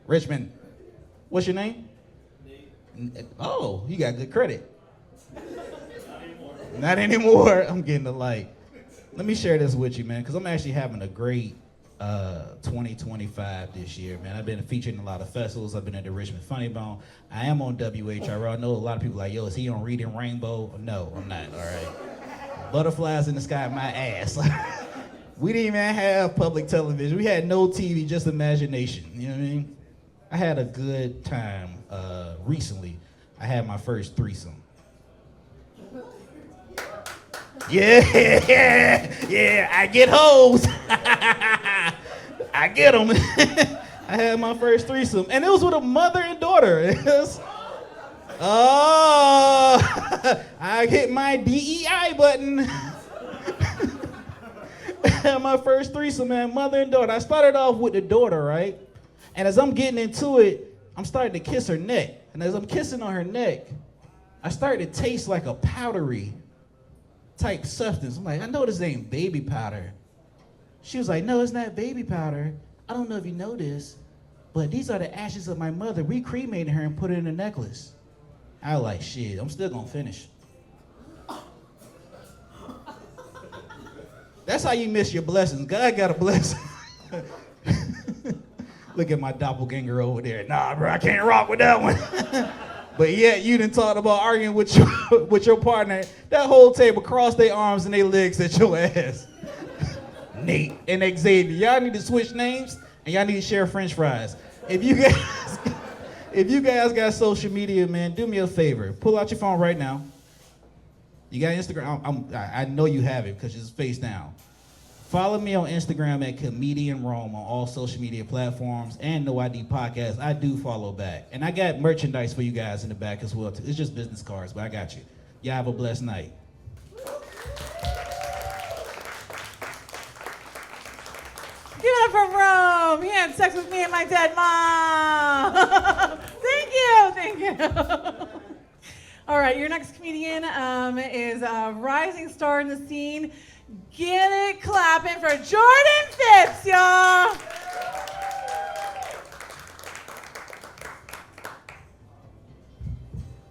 Speaker 7: Richmond. What's your name? Oh, you got good credit. Not anymore. I'm getting the light. Let me share this with you, man, because I'm actually having a great 2025 this year, man. I've been featured in a lot of festivals. I've been at the Richmond Funny Bone. I am on WHRO. I know a lot of people like, yo, is he on Reading Rainbow? No, I'm not, all right. Butterflies in the sky, my ass. We didn't even have public television. We had no TV, just imagination, you know what I mean? I had a good time recently. I had my first threesome. Yeah, I get hoes. I get them. I had my first threesome, and it was with a mother and daughter. I hit my DEI button. I had my first threesome, man, mother and daughter. I started off with the daughter, right? And as I'm getting into it, I'm starting to kiss her neck. And as I'm kissing on her neck, I started to taste like a powdery type substance. I'm like, I know this ain't baby powder. She was like, no, it's not baby powder. I don't know if you know this, but these are the ashes of my mother. We cremated her and put it in a necklace. I was like, shit, I'm still gonna finish. That's how you miss your blessings. God got a blessing. Look at my doppelganger over there. Nah, bro, I can't rock with that one. But yet you done talked about arguing with your partner. That whole table crossed their arms and their legs at your ass. Nate and Xavier, y'all need to switch names and y'all need to share French fries. If you guys got social media, man, do me a favor. Pull out your phone right now. You got Instagram? I know you have it because it's face down. Follow me on Instagram at Comedian Rome on all social media platforms and No ID Podcast. I do follow back. And I got merchandise for you guys in the back as well, too. It's just business cards, but I got you. Y'all have a blessed night.
Speaker 2: Give it up for Rome. He had sex with me and my dead mom. Thank you. All right, your next comedian is a rising star in the scene. Get it clapping for Jordan Phipps, y'all.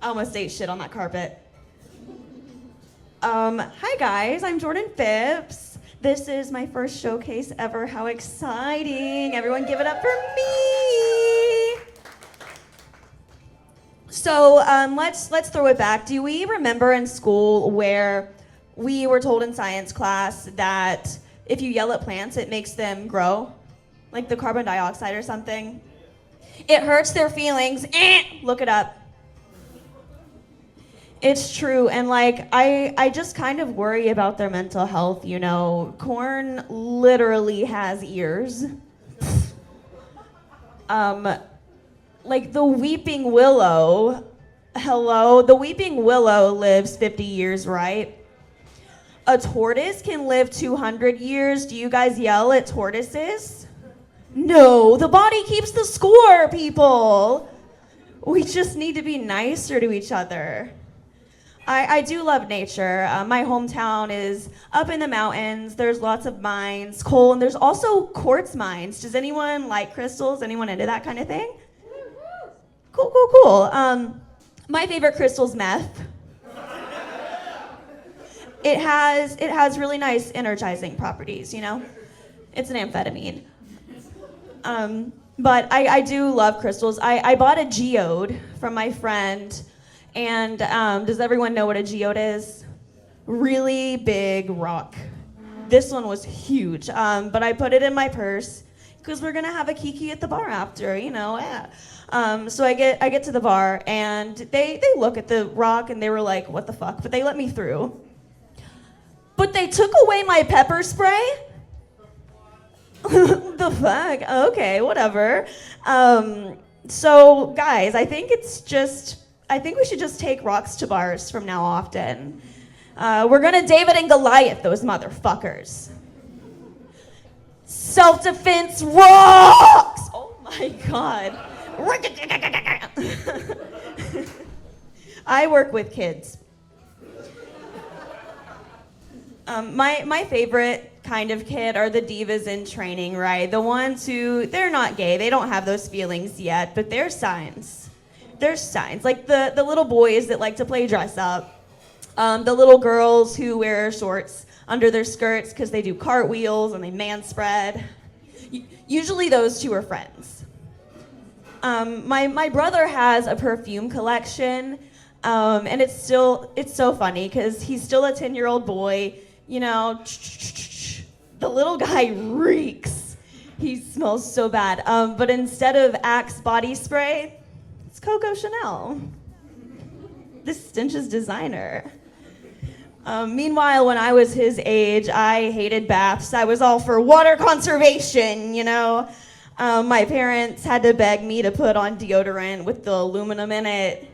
Speaker 8: I almost ate shit on that carpet. Hi guys, I'm Jordan Phipps. This is my first showcase ever. How exciting. Everyone give it up for me. So let's throw it back. Do we remember in school where we were told in science class that if you yell at plants, it makes them grow? Like the carbon dioxide or something? It hurts their feelings. Look it up. It's true, and like I just kind of worry about their mental health, you know. Corn literally has ears. Like the weeping willow, hello, the weeping willow lives 50 years, right? A tortoise can live 200 years. Do you guys yell at tortoises? No, the body keeps the score, people. We just need to be nicer to each other. I do love nature. My hometown is up in the mountains. There's lots of mines, coal, and there's also quartz mines. Does anyone like crystals? Anyone into that kind of thing? Cool. My favorite crystal's meth. It has really nice energizing properties, you know? It's an amphetamine. But I do love crystals. I bought a geode from my friend, and does everyone know what a geode is? Really big rock. This one was huge, but I put it in my purse because we're gonna have a kiki at the bar after, So I get to the bar, and they look at the rock, and they were like, "What the fuck?" But they let me through. But they took away my pepper spray. The fuck? Okay, whatever. So guys, I think we should just take rocks to bars from now often. We're gonna David and Goliath those motherfuckers. Self-defense rocks! Oh my god. I work with kids. My favorite kind of kid are the divas in training, right? The ones who, they're not gay, they don't have those feelings yet, but they're signs. There's signs, like the little boys that like to play dress up, the little girls who wear shorts under their skirts because they do cartwheels and they man spread. Usually those two are friends. My brother has a perfume collection, and it's so funny because he's still a 10-year-old boy. The little guy reeks. He smells so bad. But instead of Axe body spray, it's Coco Chanel. This stench is designer. Meanwhile, when I was his age, I hated baths. I was all for water conservation, My parents had to beg me to put on deodorant with the aluminum in it.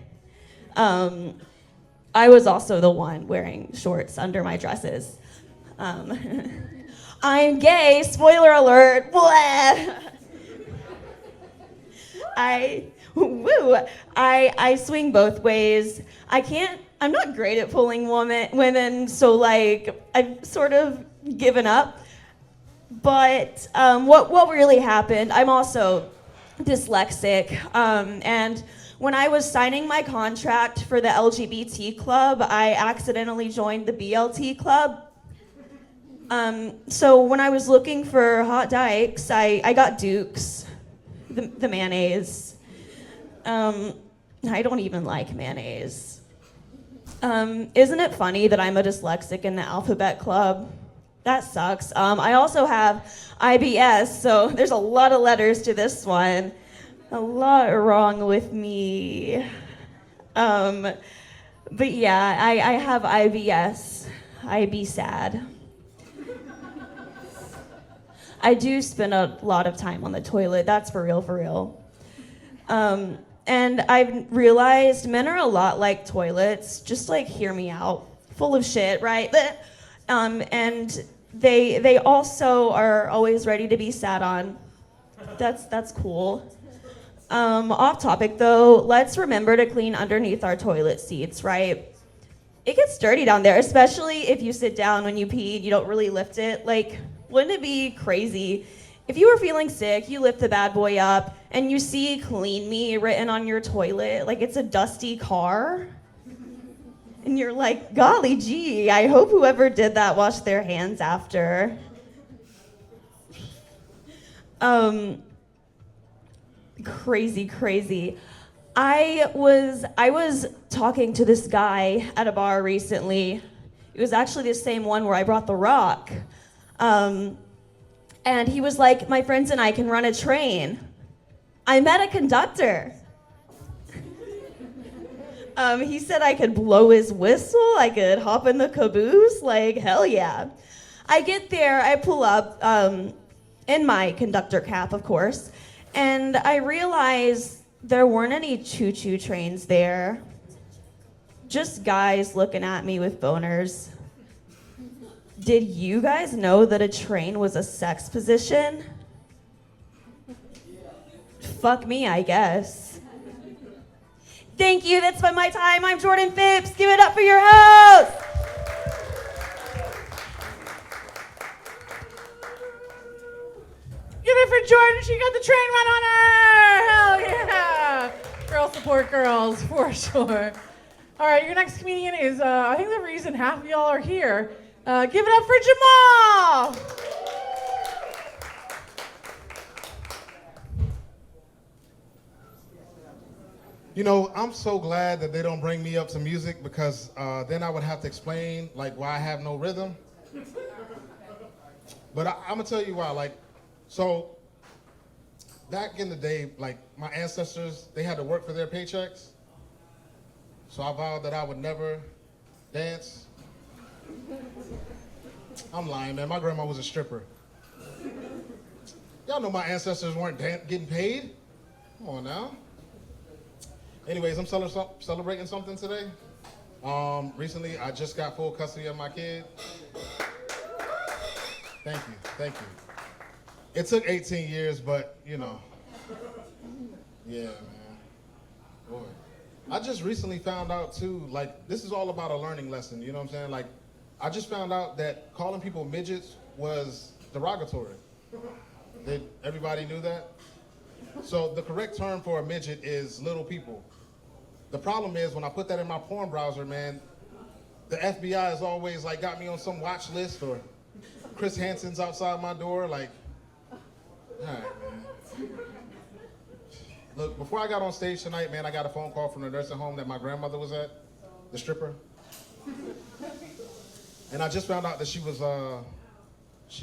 Speaker 8: I was also the one wearing shorts under my dresses. I'm gay, spoiler alert. Blah. I swing both ways. I'm not great at pulling women, so I've sort of given up. But what really happened, I'm also dyslexic, and when I was signing my contract for the LGBT club, I accidentally joined the BLT club. So when I was looking for hot dykes, I got Dukes, the mayonnaise. I don't even like mayonnaise. Isn't it funny that I'm a dyslexic in the alphabet club? That sucks. I also have IBS, so there's a lot of letters to this one. A lot wrong with me. But yeah, I have IBS. I be sad. I do spend a lot of time on the toilet. That's for real. And I've realized men are a lot like toilets. Just hear me out. Full of shit, right? And they also are always ready to be sat on. That's cool. Off topic though, let's remember to clean underneath our toilet seats, right? It gets dirty down there, especially if you sit down when you pee, you don't really lift it. Wouldn't it be crazy if you were feeling sick, you lift the bad boy up, and you see "clean me" written on your toilet, like it's a dusty car? And you're like, golly gee, I hope whoever did that washed their hands after. Crazy. I was talking to this guy at a bar recently. It was actually the same one where I brought the rock. And he was like, my friends and I can run a train. I met a conductor. He said I could blow his whistle, I could hop in the caboose, hell yeah. I get there, I pull up, in my conductor cap, of course, and I realize there weren't any choo-choo trains there. Just guys looking at me with boners. Did you guys know that a train was a sex position? Fuck me, I guess. Thank you, that's been my time. I'm Jordan Phipps. Give it up for your host.
Speaker 2: Give it for Jordan. She got the train run on her. Hell yeah. Girls support girls, for sure. All right, your next comedian is, I think the reason half of y'all are here. Give it up for Jamal.
Speaker 9: You know, I'm so glad that they don't bring me up to music because then I would have to explain like why I have no rhythm. But I'm gonna tell you why. Like, so back in the day, like my ancestors, they had to work for their paychecks. So I vowed that I would never dance. I'm lying, man. My grandma was a stripper. Y'all know my ancestors weren't getting paid. Come on now. Anyways, I'm celebrating something today. Recently, I just got full custody of my kid. Thank you. It took 18 years, but you know. Yeah, man. Boy. I just recently found out too, like, this is all about a learning lesson, you know what I'm saying? Like, I just found out that calling people midgets was derogatory. Did everybody knew that? So the correct term for a midget is little people. The problem is when I put that in my porn browser, man, the FBI has always like got me on some watch list, or Chris Hansen's outside my door, like, all right, man. Look, before I got on stage tonight, man, I got a phone call from the nursing home that my grandmother was at, the stripper. And I just found out that she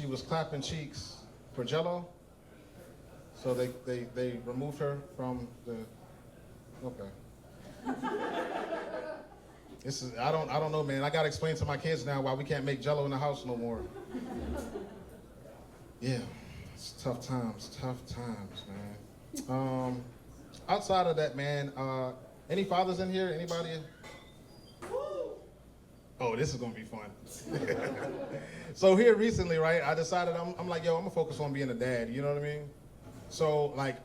Speaker 9: was clapping cheeks for Jello. So they removed her from the, okay. I don't know, man. I gotta explain to my kids now why we can't make Jello in the house no more. Yeah, it's tough times, man. Outside of that, man, any fathers in here? Anybody? Oh, this is gonna be fun. So here recently, right, I decided I'm like, yo, I'm gonna focus on being a dad, you know what I mean? So like,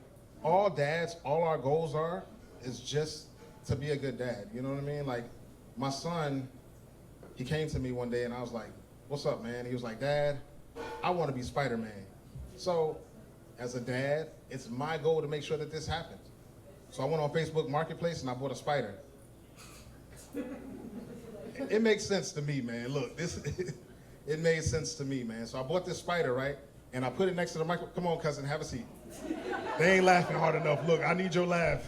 Speaker 9: all dads, all our goals is just to be a good dad, you know what I mean? Like, my son, he came to me one day and I was like, what's up, man? He was like, Dad, I wanna be Spider-Man. So, as a dad, it's my goal to make sure that this happens. So I went on Facebook Marketplace and I bought a spider. It makes sense to me, man. Look, it made sense to me, man. So I bought this spider, right? And I put it next to the microphone. Come on, cousin, have a seat. They ain't laughing hard enough. Look, I need your laugh.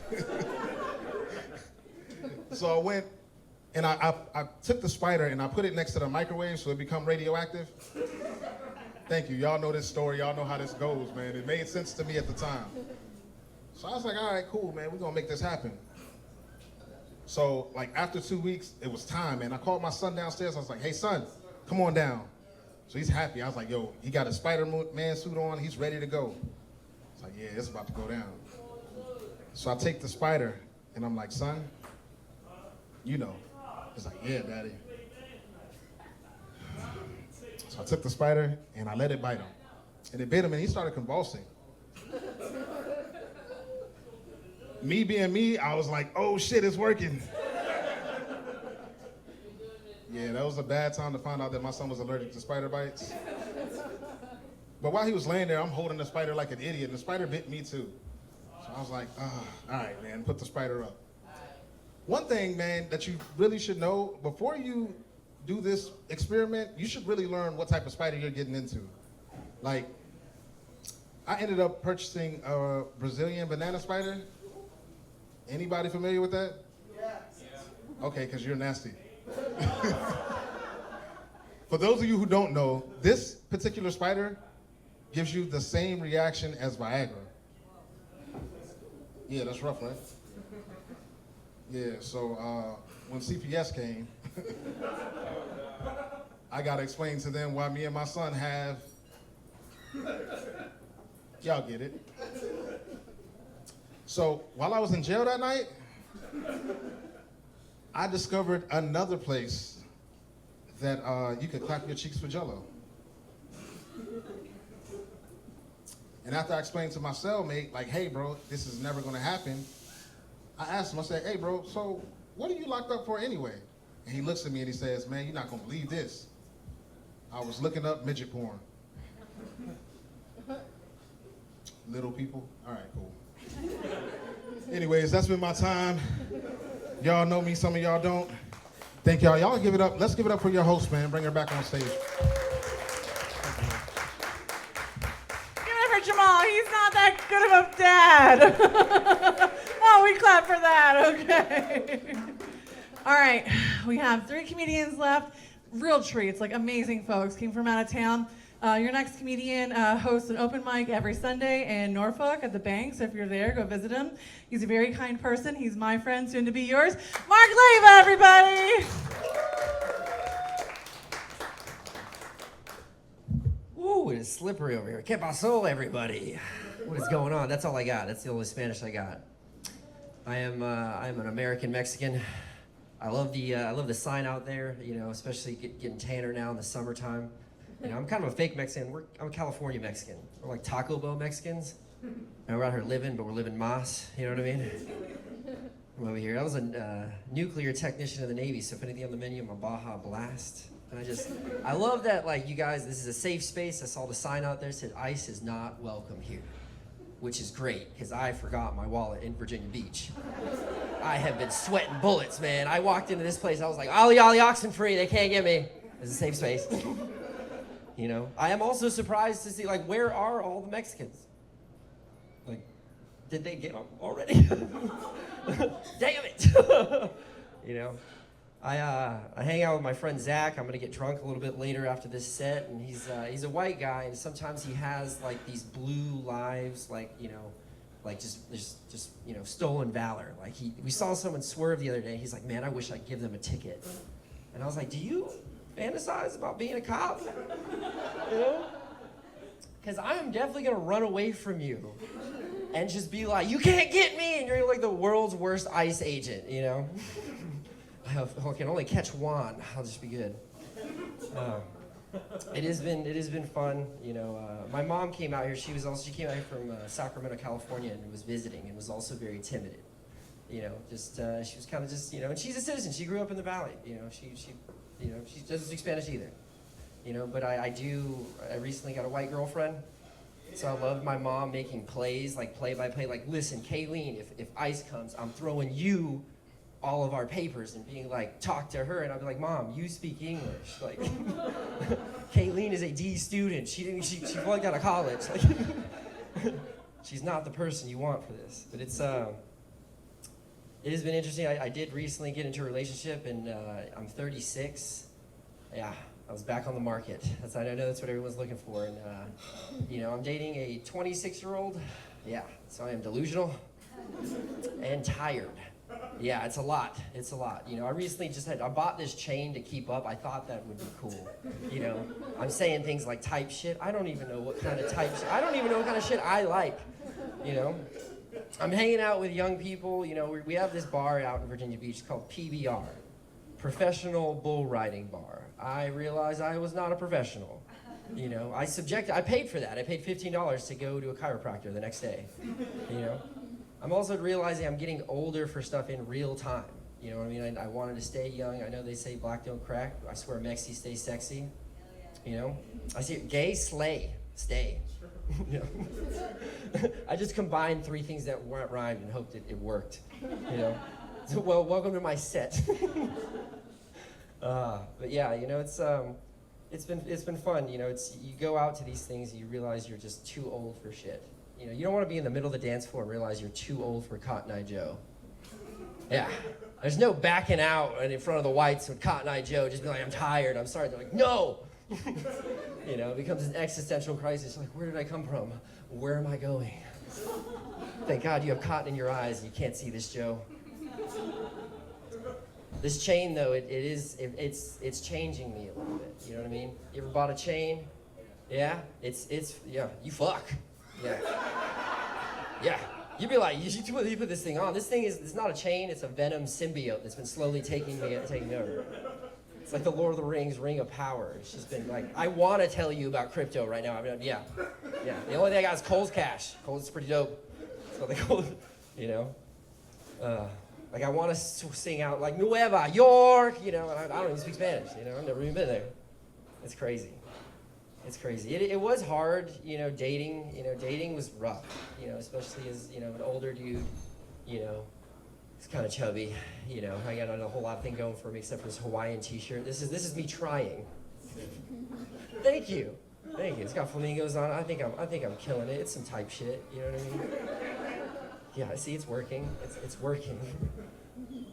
Speaker 9: So I went and I took the spider and I put it next to the microwave so it become radioactive. Thank you. Y'all know this story. Y'all know how this goes, man. It made sense to me at the time. So I was like, all right, cool, man. We're going to make this happen. So, like, after 2 weeks, it was time, man. I called my son downstairs. I was like, hey, son, come on down. So he's happy. I was like, yo, he got a Spider-Man suit on. He's ready to go. I was like, yeah, it's about to go down. So I take the spider, and I'm like, son, you know. He's like, yeah, daddy. So I took the spider, and I let it bite him. And it bit him, and he started convulsing. Me being me, I was like, oh shit, it's working. Yeah, that was a bad time to find out that my son was allergic to spider bites. But while he was laying there, I'm holding the spider like an idiot, and the spider bit me too. So I was like, all right, man, put the spider up. One thing, man, that you really should know, before you do this experiment, you should really learn what type of spider you're getting into. Like, I ended up purchasing a Brazilian banana spider. Anybody familiar with that? Yes. Okay, because you're nasty. For those of you who don't know, this particular spider gives you the same reaction as Viagra. Yeah, that's rough, right? Yeah, so when CPS came, I got to explain to them why me and my son have, y'all get it. So while I was in jail that night, I discovered another place that you could clap your cheeks for Jello. And after I explained to my cellmate, like, hey, bro, this is never gonna happen, I asked him, I said, hey, bro, so what are you locked up for anyway? And he looks at me and he says, man, you're not gonna believe this. I was looking up midget porn. Little people? All right, cool. Anyways, that's been my time. Y'all know me, some of y'all don't. Thank y'all. Y'all give it up. Let's give it up for your host, man. Bring her back on stage.
Speaker 2: Give it for Jamal. He's not that good of a dad. Oh Oh, we clap for that. Okay. All right. We have 3 comedians left. Real treats, like amazing folks. Came from out of town. Your next comedian hosts an open mic every Sunday in Norfolk at the Bank. So if you're there, go visit him. He's a very kind person. He's my friend, soon to be yours. Mark Leyva, everybody.
Speaker 10: Ooh, it is slippery over here. Que pasó, everybody? What is going on? That's all I got. That's the only Spanish I got. I'm an American Mexican. I love the sign out there. You know, especially getting tanner now in the summertime. You know, I'm kind of a fake Mexican. I'm a California Mexican. We're like Taco Bell Mexicans. And we're out here living, but we're living mas. You know what I mean? I'm over here. I was a nuclear technician in the Navy, so if anything on the menu, I'm a Baja Blast. And I love that, like, you guys, this is a safe space. I saw the sign out there that said, ICE is not welcome here, which is great, because I forgot my wallet in Virginia Beach. I have been sweating bullets, man. I walked into this place, I was like, ollie, ollie, oxen free, they can't get me. It's a safe space. You know, I am also surprised to see, like, where are all the Mexicans? Like, did they get them already? Damn it. You know, I hang out with my friend Zac. I'm gonna get drunk a little bit later after this set, and he's a white guy, and sometimes he has like these blue lives, like, you know, like just you know, stolen valor. Like we saw someone swerve the other day. He's like, man, I wish I'd give them a ticket. And I was like, do you fantasize about being a cop? You know? Because I am definitely gonna run away from you and just be like, you can't get me, and you're like the world's worst ICE agent, you know? I can only catch one. I'll just be good. It has been fun, you know. My mom came out here. She came out here from Sacramento, California, and was visiting, and was also very timid. You know, she was kind of just, you know, and she's a citizen. She grew up in the valley. You know, she doesn't speak Spanish either. You know, but I recently got a white girlfriend, so I love my mom making plays, like play by play, like, listen, Kayleen, if ICE comes, I'm throwing you all of our papers, and being like, talk to her, and I'd be like, Mom, you speak English. Like, Kayleen is a D student. She flunked out of college. Like, she's not the person you want for this. But it has been interesting. I did recently get into a relationship, and I'm 36. Yeah, I was back on the market. I know that's what everyone's looking for. And you know, I'm dating a 26-year-old. Yeah, so I am delusional and tired. Yeah, it's a lot. It's a lot. You know, I recently I bought this chain to keep up. I thought that would be cool. You know, I'm saying things like type shit. I don't even know what kind of type shit. I don't even know what kind of shit I like. You know, I'm hanging out with young people. You know, we have this bar out in Virginia Beach called PBR, Professional Bull Riding Bar. I realized I was not a professional. You know, I paid for that. I paid $15 to go to a chiropractor the next day. You know. I'm also realizing I'm getting older for stuff in real time. You know what I mean? I wanted to stay young. I know they say black don't crack. I swear Mexi stay sexy. You know? I see it, gay, slay, stay. You know? I just combined 3 things that weren't rhymed and hoped it worked. You know? So, well, welcome to my set. But yeah, you know, it's been fun. You know, you go out to these things and you realize you're just too old for shit. You know, you don't want to be in the middle of the dance floor and realize you're too old for Cotton Eye Joe. Yeah. There's no backing out in front of the whites with Cotton Eye Joe, just be like, I'm tired, I'm sorry. They're like, no! You know, it becomes an existential crisis. Like, where did I come from? Where am I going? Thank God you have cotton in your eyes and you can't see this, Joe. This chain, though, it's changing me a little bit. You know what I mean? You ever bought a chain? Yeah? Yeah, you fuck. Yeah. Yeah. You'd be like, you put this thing on. This thing it's not a chain, it's a venom symbiote that's been slowly taking me over. It's like the Lord of the Rings Ring of Power. It's just been like, I want to tell you about crypto right now. I mean, yeah. The only thing I got is Cole's Cash. Cole's pretty dope. That's what they call it, you know. Like I want to sing out like Nueva York, you know, and I don't even speak Spanish, you know. I've never even been there. It's crazy. It's crazy. It was hard, you know, dating. You know, dating was rough, you know, especially as, you know, an older dude, you know, he's kind of chubby, you know. I got a whole lot of thing going for me except for this Hawaiian t-shirt. This is me trying. Thank you. It's got flamingos on it. I think I'm killing it. It's some type shit, you know what I mean? Yeah, see, it's working. It's working.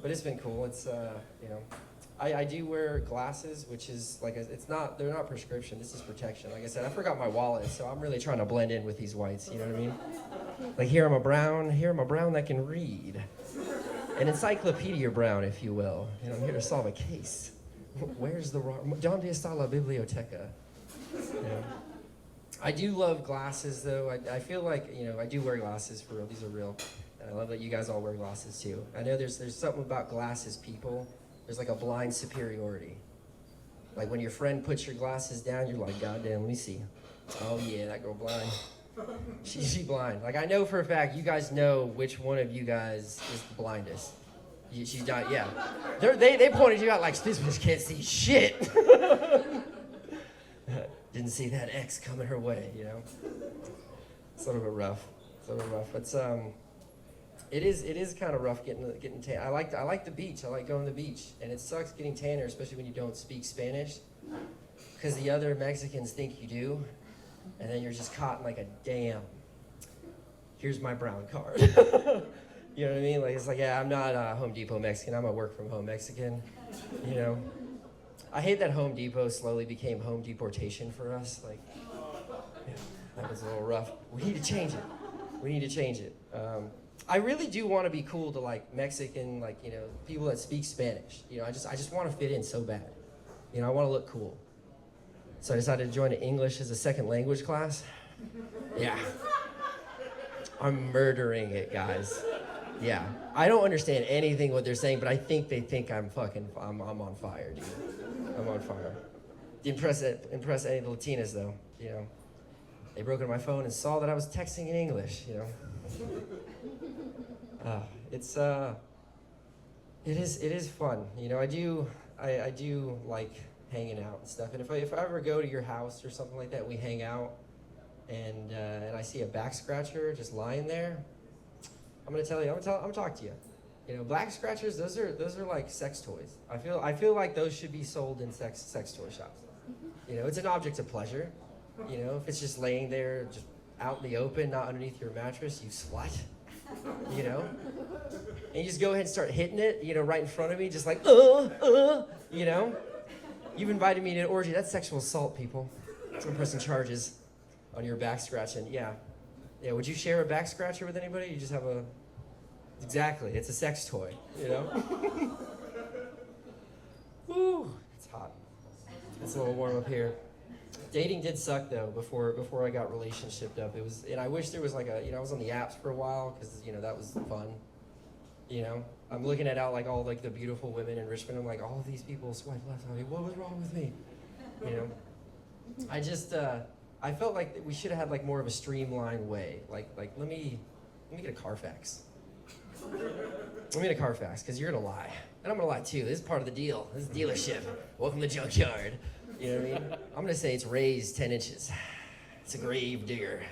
Speaker 10: But it's been cool. It's you know, I do wear glasses, which is like they're not prescription. This is protection. Like I said, I forgot my wallet, so I'm really trying to blend in with these whites. You know what I mean? Like here I'm a brown that can read, an encyclopedia brown, if you will. You know, I'm here to solve a case. Where's the ¿Dónde está la biblioteca? You know? I do love glasses, though. I feel like, you know, I do wear glasses for real. These are real. And I love that you guys all wear glasses, too. I know there's something about glasses people. There's like a blind superiority. Like when your friend puts your glasses down, you're like, God damn, let me see. Oh, yeah, that girl blind. She's blind. Like, I know for a fact you guys know which one of you guys is the blindest. She's not, yeah. They pointed you out like, this bitch can't see shit. Didn't see that X coming her way, you know? It's a little bit rough. It's it is kind of rough getting tan. I like the beach. I like going to the beach, and it sucks getting tanner, especially when you don't speak Spanish, because the other Mexicans think you do, and then you're just caught in like a damn. Here's my brown card. You know what I mean? Like it's like, yeah, I'm not a Home Depot Mexican. I'm a work from home Mexican. You know. I hate that Home Depot slowly became home deportation for us. Like, yeah, that was a little rough. We need to change it. I really do want to be cool to like Mexican, like, you know, people that speak Spanish. You know, I just want to fit in so bad. You know, I want to look cool. So I decided to join an English as a second language class. Yeah. I'm murdering it, guys. Yeah. I don't understand anything what they're saying, but I think they think I'm on fire, dude. I'm on fire. Impress any of the Latinas, though, you know. They broke into my phone and saw that I was texting in English, you know. It is fun, you know. I do like hanging out and stuff. And if I ever go to your house or something like that, we hang out, and I see a back scratcher just lying there, I'm gonna talk to you. You know, back scratchers, those are like sex toys. I feel like those should be sold in sex toy shops. You know, it's an object of pleasure. You know, if it's just laying there, just out in the open, not underneath your mattress, you slut. You know, and you just go ahead and start hitting it. You know, right in front of me, just like You know, you've invited me to an orgy. That's sexual assault, people. Some pressing charges on your back scratching. Yeah. Would you share a back scratcher with anybody? You just have a. Exactly, it's a sex toy, you know? Woo, it's hot. It's a little warm up here. Dating did suck though before I got relationshiped up. And I wish there was like I was on the apps for a while because, you know, that was fun. You know, I'm looking at like all like the beautiful women in Richmond. I'm like, all these people swipe left. I'm like, what was wrong with me? You know, I just I felt like we should have had like more of a streamlined way. Like let me get a Carfax. Let me get a Carfax, because you're going to lie. And I'm going to lie, too. This is part of the deal. This is dealership. Welcome to Junkyard. You know what I mean? I'm going to say it's raised 10 inches. It's a grave digger.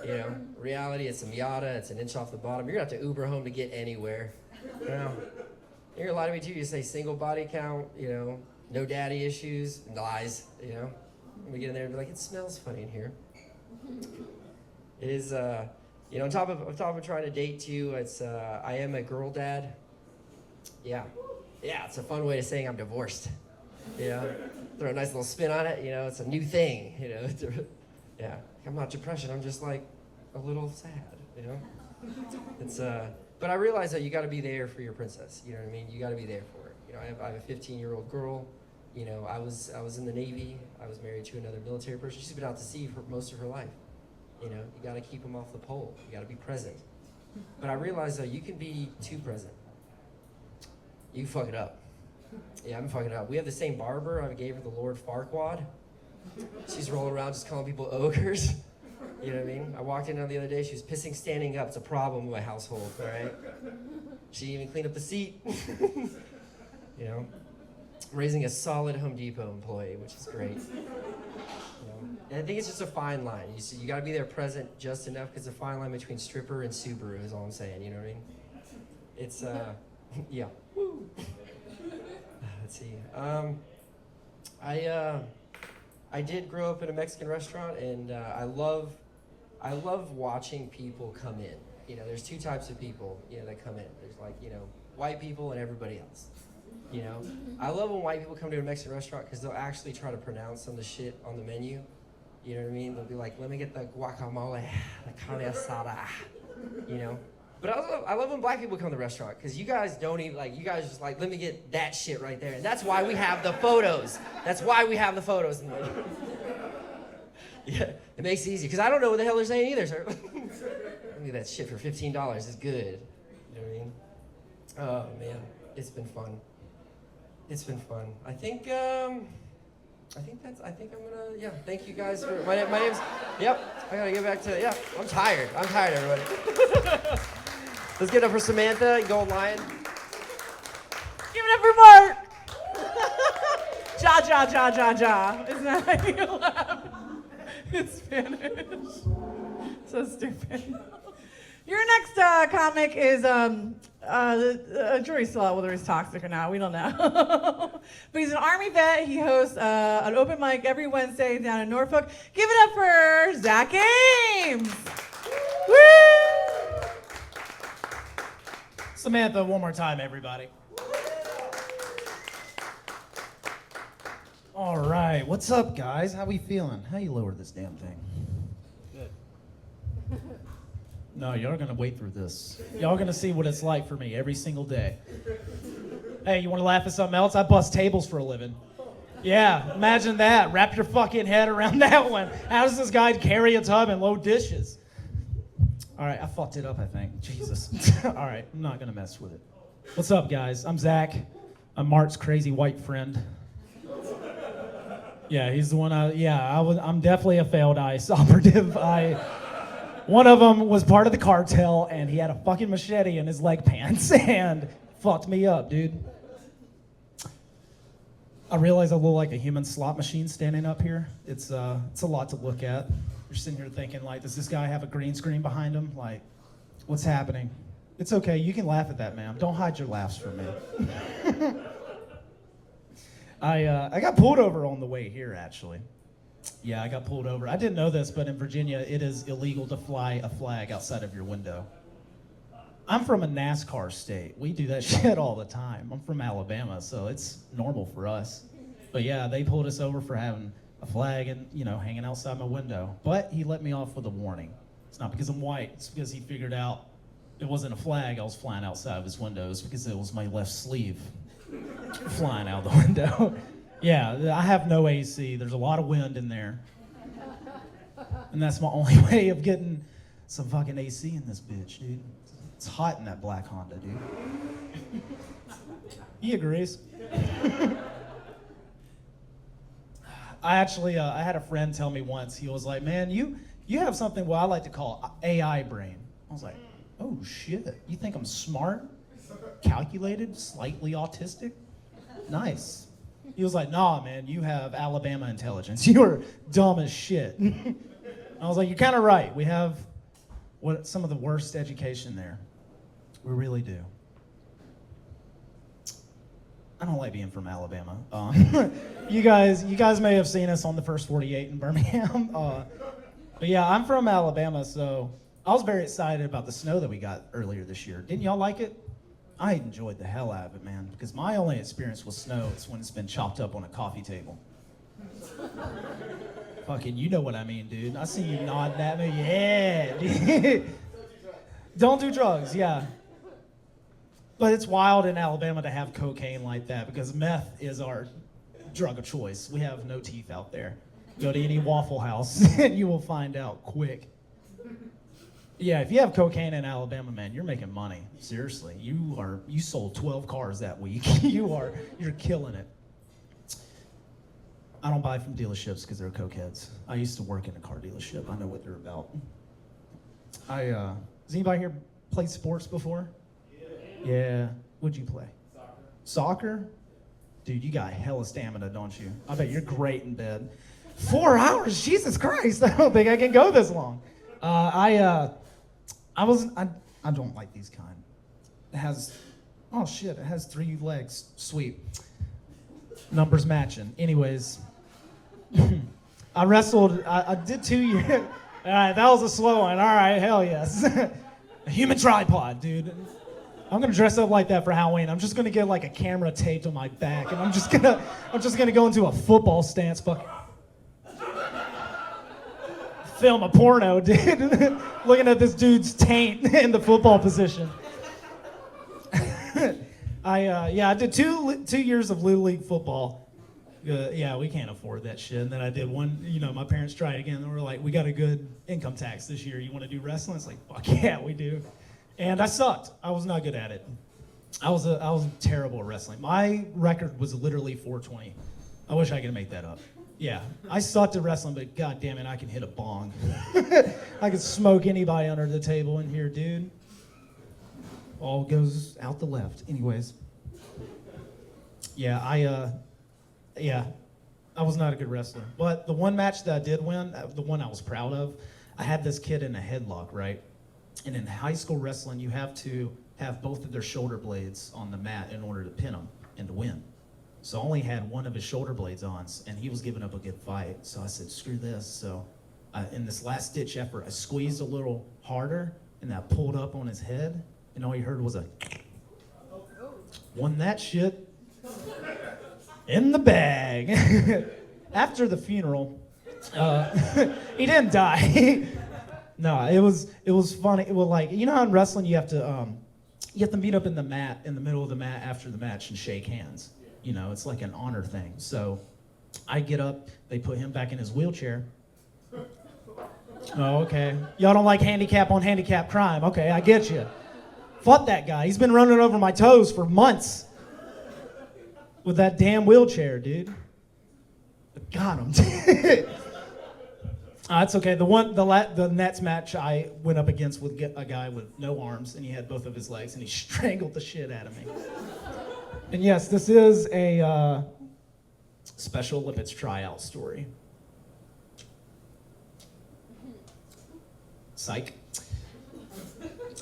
Speaker 10: You know, reality, it's a Miata. It's an inch off the bottom. You're going to have to Uber home to get anywhere. You know? You're going to lie to me, too. You say single body count, you know, no daddy issues, lies, you know? I'm going to get in there and be like, it smells funny in here. It is, you know, on top of trying to date too, it's I am a girl dad. Yeah, it's a fun way of saying I'm divorced. You know, throw a nice little spin on it. You know, it's a new thing. You know, yeah. I'm not depression. I'm just like a little sad. You know, it's But I realize that you got to be there for your princess. You know what I mean? You got to be there for her. You know, I have a 15-year-old girl. You know, I was in the Navy. I was married to another military person. She's been out to sea for most of her life. You know, you got to keep them off the pole. You got to be present. But I realize, though, you can be too present. You fuck it up. Yeah, I'm fucking it up. We have the same barber. I gave her the Lord Farquaad. She's rolling around just calling people ogres. You know what I mean? I walked in on the other day. She was pissing standing up. It's a problem in my household, all right? She didn't even clean up the seat. You know? Raising a solid Home Depot employee, which is great. And I think it's just a fine line. You got to be there present just enough, because the fine line between stripper and Subaru is all I'm saying. You know what I mean? It's yeah. Woo. Let's see. I did grow up in a Mexican restaurant, and I love watching people come in. You know, there's two types of people, you know, that come in. There's like, you know, white people and everybody else. You know, I love when white people come to a Mexican restaurant because they'll actually try to pronounce some of the shit on the menu. You know what I mean? They'll be like, let me get the guacamole, the carne asada, you know? But I love when black people come to the restaurant because you guys don't even, like, you guys just like, let me get that shit right there. And that's why we have the photos. That's why we have the photos. Yeah, it makes it easy because I don't know what the hell they're saying either, sir. Let me get that shit for $15. It's good. You know what I mean? Oh, man. It's been fun. It's been fun. I think I'm gonna, thank you guys for, my name's, I gotta get back to, I'm tired, everybody. Let's give it up for Samantha, Gold Lion.
Speaker 2: Give it up for Mark. Ja, ja, ja, ja, ja. Isn't that how you laugh? In Spanish. So stupid. Your next comic is, the jury's still out whether he's toxic or not. We don't know. But he's an Army vet. He hosts an open mic every Wednesday down in Norfolk. Give it up for Zac Ames. Woo!
Speaker 11: Samantha, one more time, everybody. All right, what's up, guys? How we feeling? How you lower this damn thing? Good. No, y'all gonna wait through this. Y'all gonna see what it's like for me every single day. Hey, you wanna laugh at something else? I bust tables for a living. Yeah, imagine that. Wrap your fucking head around that one. How does this guy carry a tub and load dishes? All right, I fucked it up, I think. Jesus. All right, I'm not gonna mess with it. What's up, guys? I'm Zach. I'm Mark's crazy white friend. Yeah, he's the one I'm definitely a failed ICE operative. One of them was part of the cartel, and he had a fucking machete in his leg pants, and fucked me up, dude. I realize I look like a human slot machine standing up here. It's a lot to look at. You're sitting here thinking, like, does this guy have a green screen behind him? Like, what's happening? It's okay, you can laugh at that, ma'am. Don't hide your laughs from me. I got pulled over on the way here, actually. Yeah, I got pulled over. I didn't know this, but in Virginia, it is illegal to fly a flag outside of your window. I'm from a NASCAR state. We do that shit all the time. I'm from Alabama, so it's normal for us. But yeah, they pulled us over for having a flag and, hanging outside my window. But he let me off with a warning. It's not because I'm white. It's because he figured out it wasn't a flag I was flying outside of his window. It's because it was my left sleeve flying out the window. Yeah, I have no AC. There's a lot of wind in there. And that's my only way of getting some fucking AC in this bitch, dude. It's hot in that black Honda, dude. He agrees. I had a friend tell me once, he was like, man, you have something what I like to call AI brain. I was like, oh shit, you think I'm smart, calculated, slightly autistic? Nice. He was like, nah, man, you have Alabama intelligence. You are dumb as shit. I was like, you're kind of right. We have some of the worst education there. We really do. I don't like being from Alabama. You guys may have seen us on the First 48 in Birmingham. But yeah, I'm from Alabama, so I was very excited about the snow that we got earlier this year. Didn't y'all like it? I enjoyed the hell out of it, man, because my only experience with snow is when it's been chopped up on a coffee table. Fucking, you know what I mean, dude. I see you nodding at me. Yeah, dude. Don't do drugs, yeah. But it's wild in Alabama to have cocaine like that because meth is our drug of choice. We have no teeth out there. Go to any Waffle House and you will find out quick. Yeah, if you have cocaine in Alabama, man, you're making money. Seriously, you sold 12 cars that week. You're killing it. I don't buy from dealerships because they're cokeheads. I used to work in a car dealership. I know what they're about. Has anybody here played sports before? Yeah. What'd you play? Soccer? Dude, you got hella stamina, don't you? I bet you're great in bed. 4 hours? Jesus Christ! I don't think I can go this long. I don't like these kind. It has 3 legs. Sweet. Numbers matching. Anyways, I wrestled. I did 2 years. All right, that was a slow one. All right, hell yes. A human tripod, dude. I'm gonna dress up like that for Halloween. I'm just gonna get like a camera taped on my back, and I'm just gonna go into a football stance, film a porno, dude. Looking at this dude's taint in the football position. I did two years of Little League football. Yeah, we can't afford that shit. And then I did one, my parents tried again. And we were like, we got a good income tax this year. You want to do wrestling? It's like, fuck yeah, we do. And I sucked. I was not good at it. I was terrible at wrestling. My record was literally 420. I wish I could make that up. Yeah, I sucked at wrestling, but god damn it, I can hit a bong. I can smoke anybody under the table in here, dude. All goes out the left. Anyways. Yeah, I was not a good wrestler. But the one match that I did win, the one I was proud of, I had this kid in a headlock, right? And in high school wrestling, you have to have both of their shoulder blades on the mat in order to pin them and to win. So I only had one of his shoulder blades on, and he was giving up a good fight. So I said, screw this. So in this last-ditch effort, I squeezed a little harder, and I pulled up on his head, and all you heard was a... Won that shit. In the bag. After the funeral, he didn't die. No, it was funny. It was like, how in wrestling you have to meet up in the middle of the mat after the match and shake hands. It's like an honor thing. So I get up, they put him back in his wheelchair. Oh, okay. Y'all don't like handicap on handicap crime. Okay, I get you. Fuck that guy. He's been running over my toes for months. With that damn wheelchair, dude. Got him. It's okay. The next match I went up against with a guy with no arms, and he had both of his legs, and he strangled the shit out of me. And yes, this is a Special Olympics tryout story. Psych.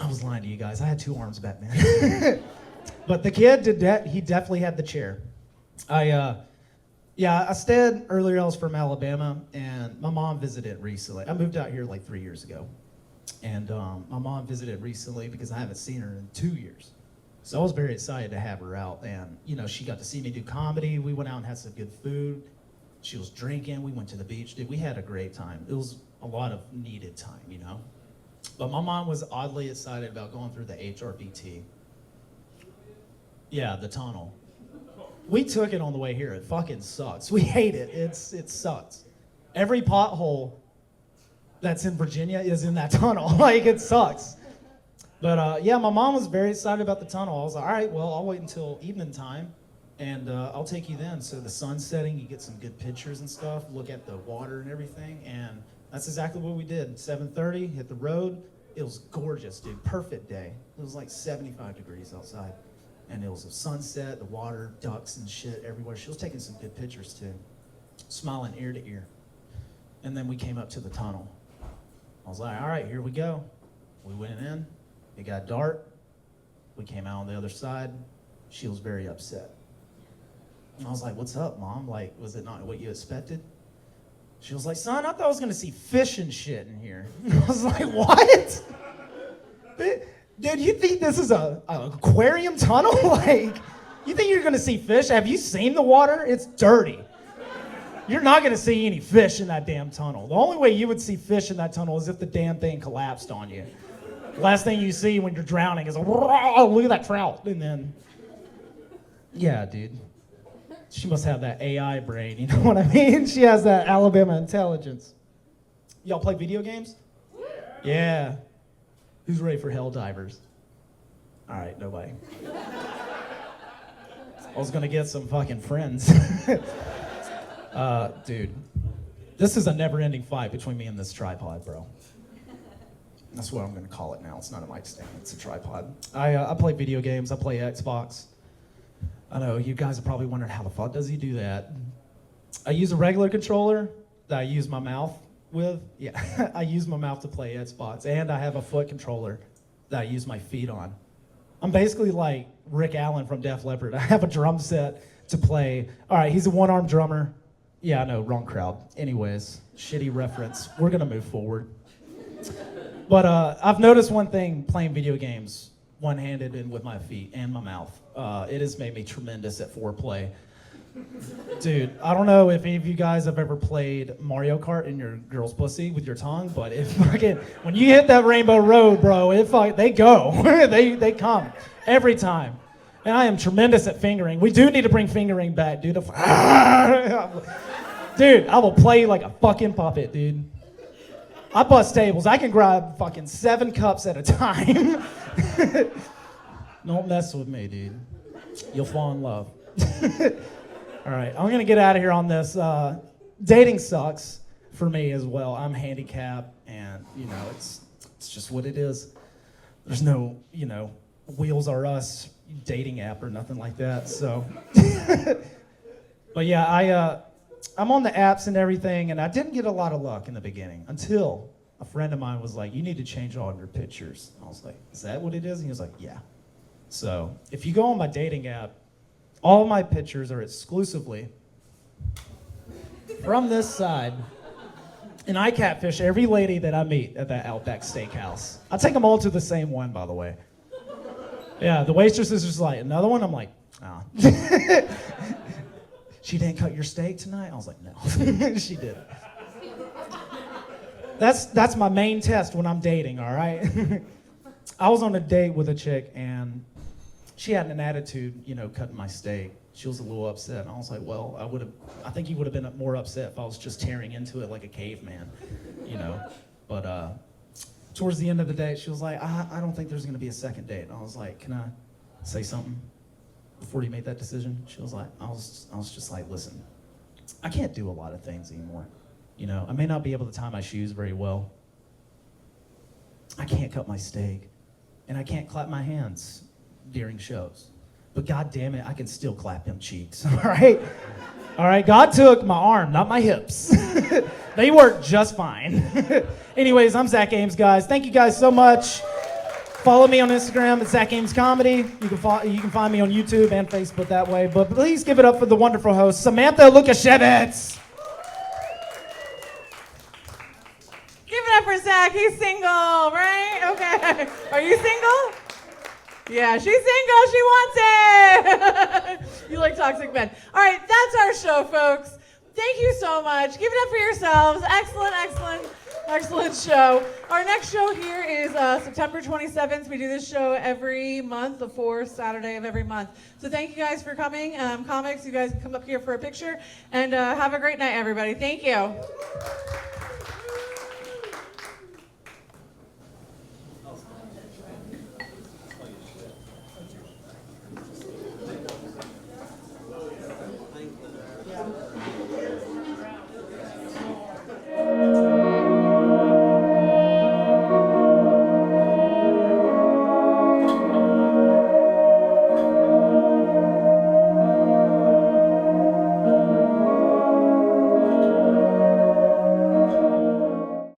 Speaker 11: I was lying to you guys. I had 2 arms back then. But the kid did that. He definitely had the chair. I said earlier I was from Alabama, and my mom visited recently. I moved out here like 3 years ago, and my mom visited recently because I haven't seen her in 2 years. So I was very excited to have her out, and she got to see me do comedy. We went out and had some good food. She was drinking. We went to the beach. Dude, we had a great time. It was a lot of needed time, But my mom was oddly excited about going through the HRBT. Yeah, the tunnel. We took it on the way here. It fucking sucks. We hate it. It sucks. Every pothole that's in Virginia is in that tunnel. Like, it sucks. But my mom was very excited about the tunnel. I was like, all right, well, I'll wait until evening time, and I'll take you then. So the sun's setting, you get some good pictures and stuff, look at the water and everything, and that's exactly what we did. 7:30, hit the road. It was gorgeous, dude. Perfect day. It was like 75 degrees outside. And it was a sunset, the water, ducks and shit everywhere. She was taking some good pictures too, smiling ear to ear. And then we came up to the tunnel. I was like, all right, here we go. We went in, it got dark. We came out on the other side. She was very upset. And I was like, what's up, Mom? Like, was it not what you expected? She was like, son, I thought I was gonna see fish and shit in here. I was like, what? Dude, you think this is a aquarium tunnel? Like, you think you're gonna see fish? Have you seen the water? It's dirty. You're not gonna see any fish in that damn tunnel. The only way you would see fish in that tunnel is if the damn thing collapsed on you. Last thing you see when you're drowning is look at that trout. And then, yeah, dude. She must have that AI brain, you know what I mean? She has that Alabama intelligence. Y'all play video games? Yeah. Who's ready for Helldivers? All right, nobody. I was gonna get some fucking friends. Dude, this is a never-ending fight between me and this tripod, bro. That's what I'm gonna call it now. It's not a mic stand, it's a tripod. I play video games, I play Xbox. I know, you guys are probably wondering how the fuck does he do that? I use a regular controller that I use my mouth with. Yeah, I use my mouth to play Xbox, and I have a foot controller that I use my feet on. I'm basically like Rick Allen from Def Leppard. I have a drum set to play. All right, he's a one-armed drummer. Yeah, I know, wrong crowd. Anyways, shitty reference. We're gonna move forward. But I've noticed one thing playing video games one-handed and with my feet and my mouth. It has made me tremendous at foreplay. Dude, I don't know if any of you guys have ever played Mario Kart in your girl's pussy with your tongue, but when you hit that rainbow road, bro, they go. they come every time. And I am tremendous at fingering. We do need to bring fingering back, dude. Dude, I will play like a fucking puppet, dude. I bust tables. I can grab fucking 7 cups at a time. Don't mess with me, dude. You'll fall in love. All right, I'm gonna get out of here on this. Dating sucks for me as well. I'm handicapped, and it's just what it is. There's no Wheels Are Us dating app or nothing like that. So, but yeah, I'm on the apps and everything, and I didn't get a lot of luck in the beginning until a friend of mine was like, "You need to change all of your pictures." I was like, "Is that what it is?" And he was like, "Yeah." So if you go on my dating app, all my pictures are exclusively from this side, and I catfish every lady that I meet at that Outback Steakhouse. I take them all to the same one, by the way. Yeah, the waitress is just like, another one? I'm like, oh. She didn't cut your steak tonight? I was like, no, she didn't. That's my main test when I'm dating, all right? I was on a date with a chick, and she had an attitude, cutting my steak. She was a little upset. And I was like, well, I think you would have been more upset if I was just tearing into it like a caveman, But towards the end of the day, she was like, I don't think there's going to be a second date. And I was like, can I say something before you made that decision? She was like, I was just like, listen, I can't do a lot of things anymore. I may not be able to tie my shoes very well. I can't cut my steak. And I can't clap my hands during shows. But God damn it, I can still clap them cheeks, all right? All right, God took my arm, not my hips. They work just fine. Anyways, I'm Zac Ames, guys. Thank you guys so much. Follow me on Instagram at Zac Ames Comedy. You can find me on YouTube and Facebook that way. But please give it up for the wonderful host, Samantha Lukasiewicz.
Speaker 2: Give it up for Zac. He's single, right? Okay. Are you single? Yeah, she's single. She wants it. You like toxic men. All right, that's our show, folks. Thank you so much. Give it up for yourselves. Excellent show. Our next show here is September 27th. We do this show every month, the fourth Saturday of every month. So thank you guys for coming. Comics, you guys can come up here for a picture. And have a great night, everybody. Thank you.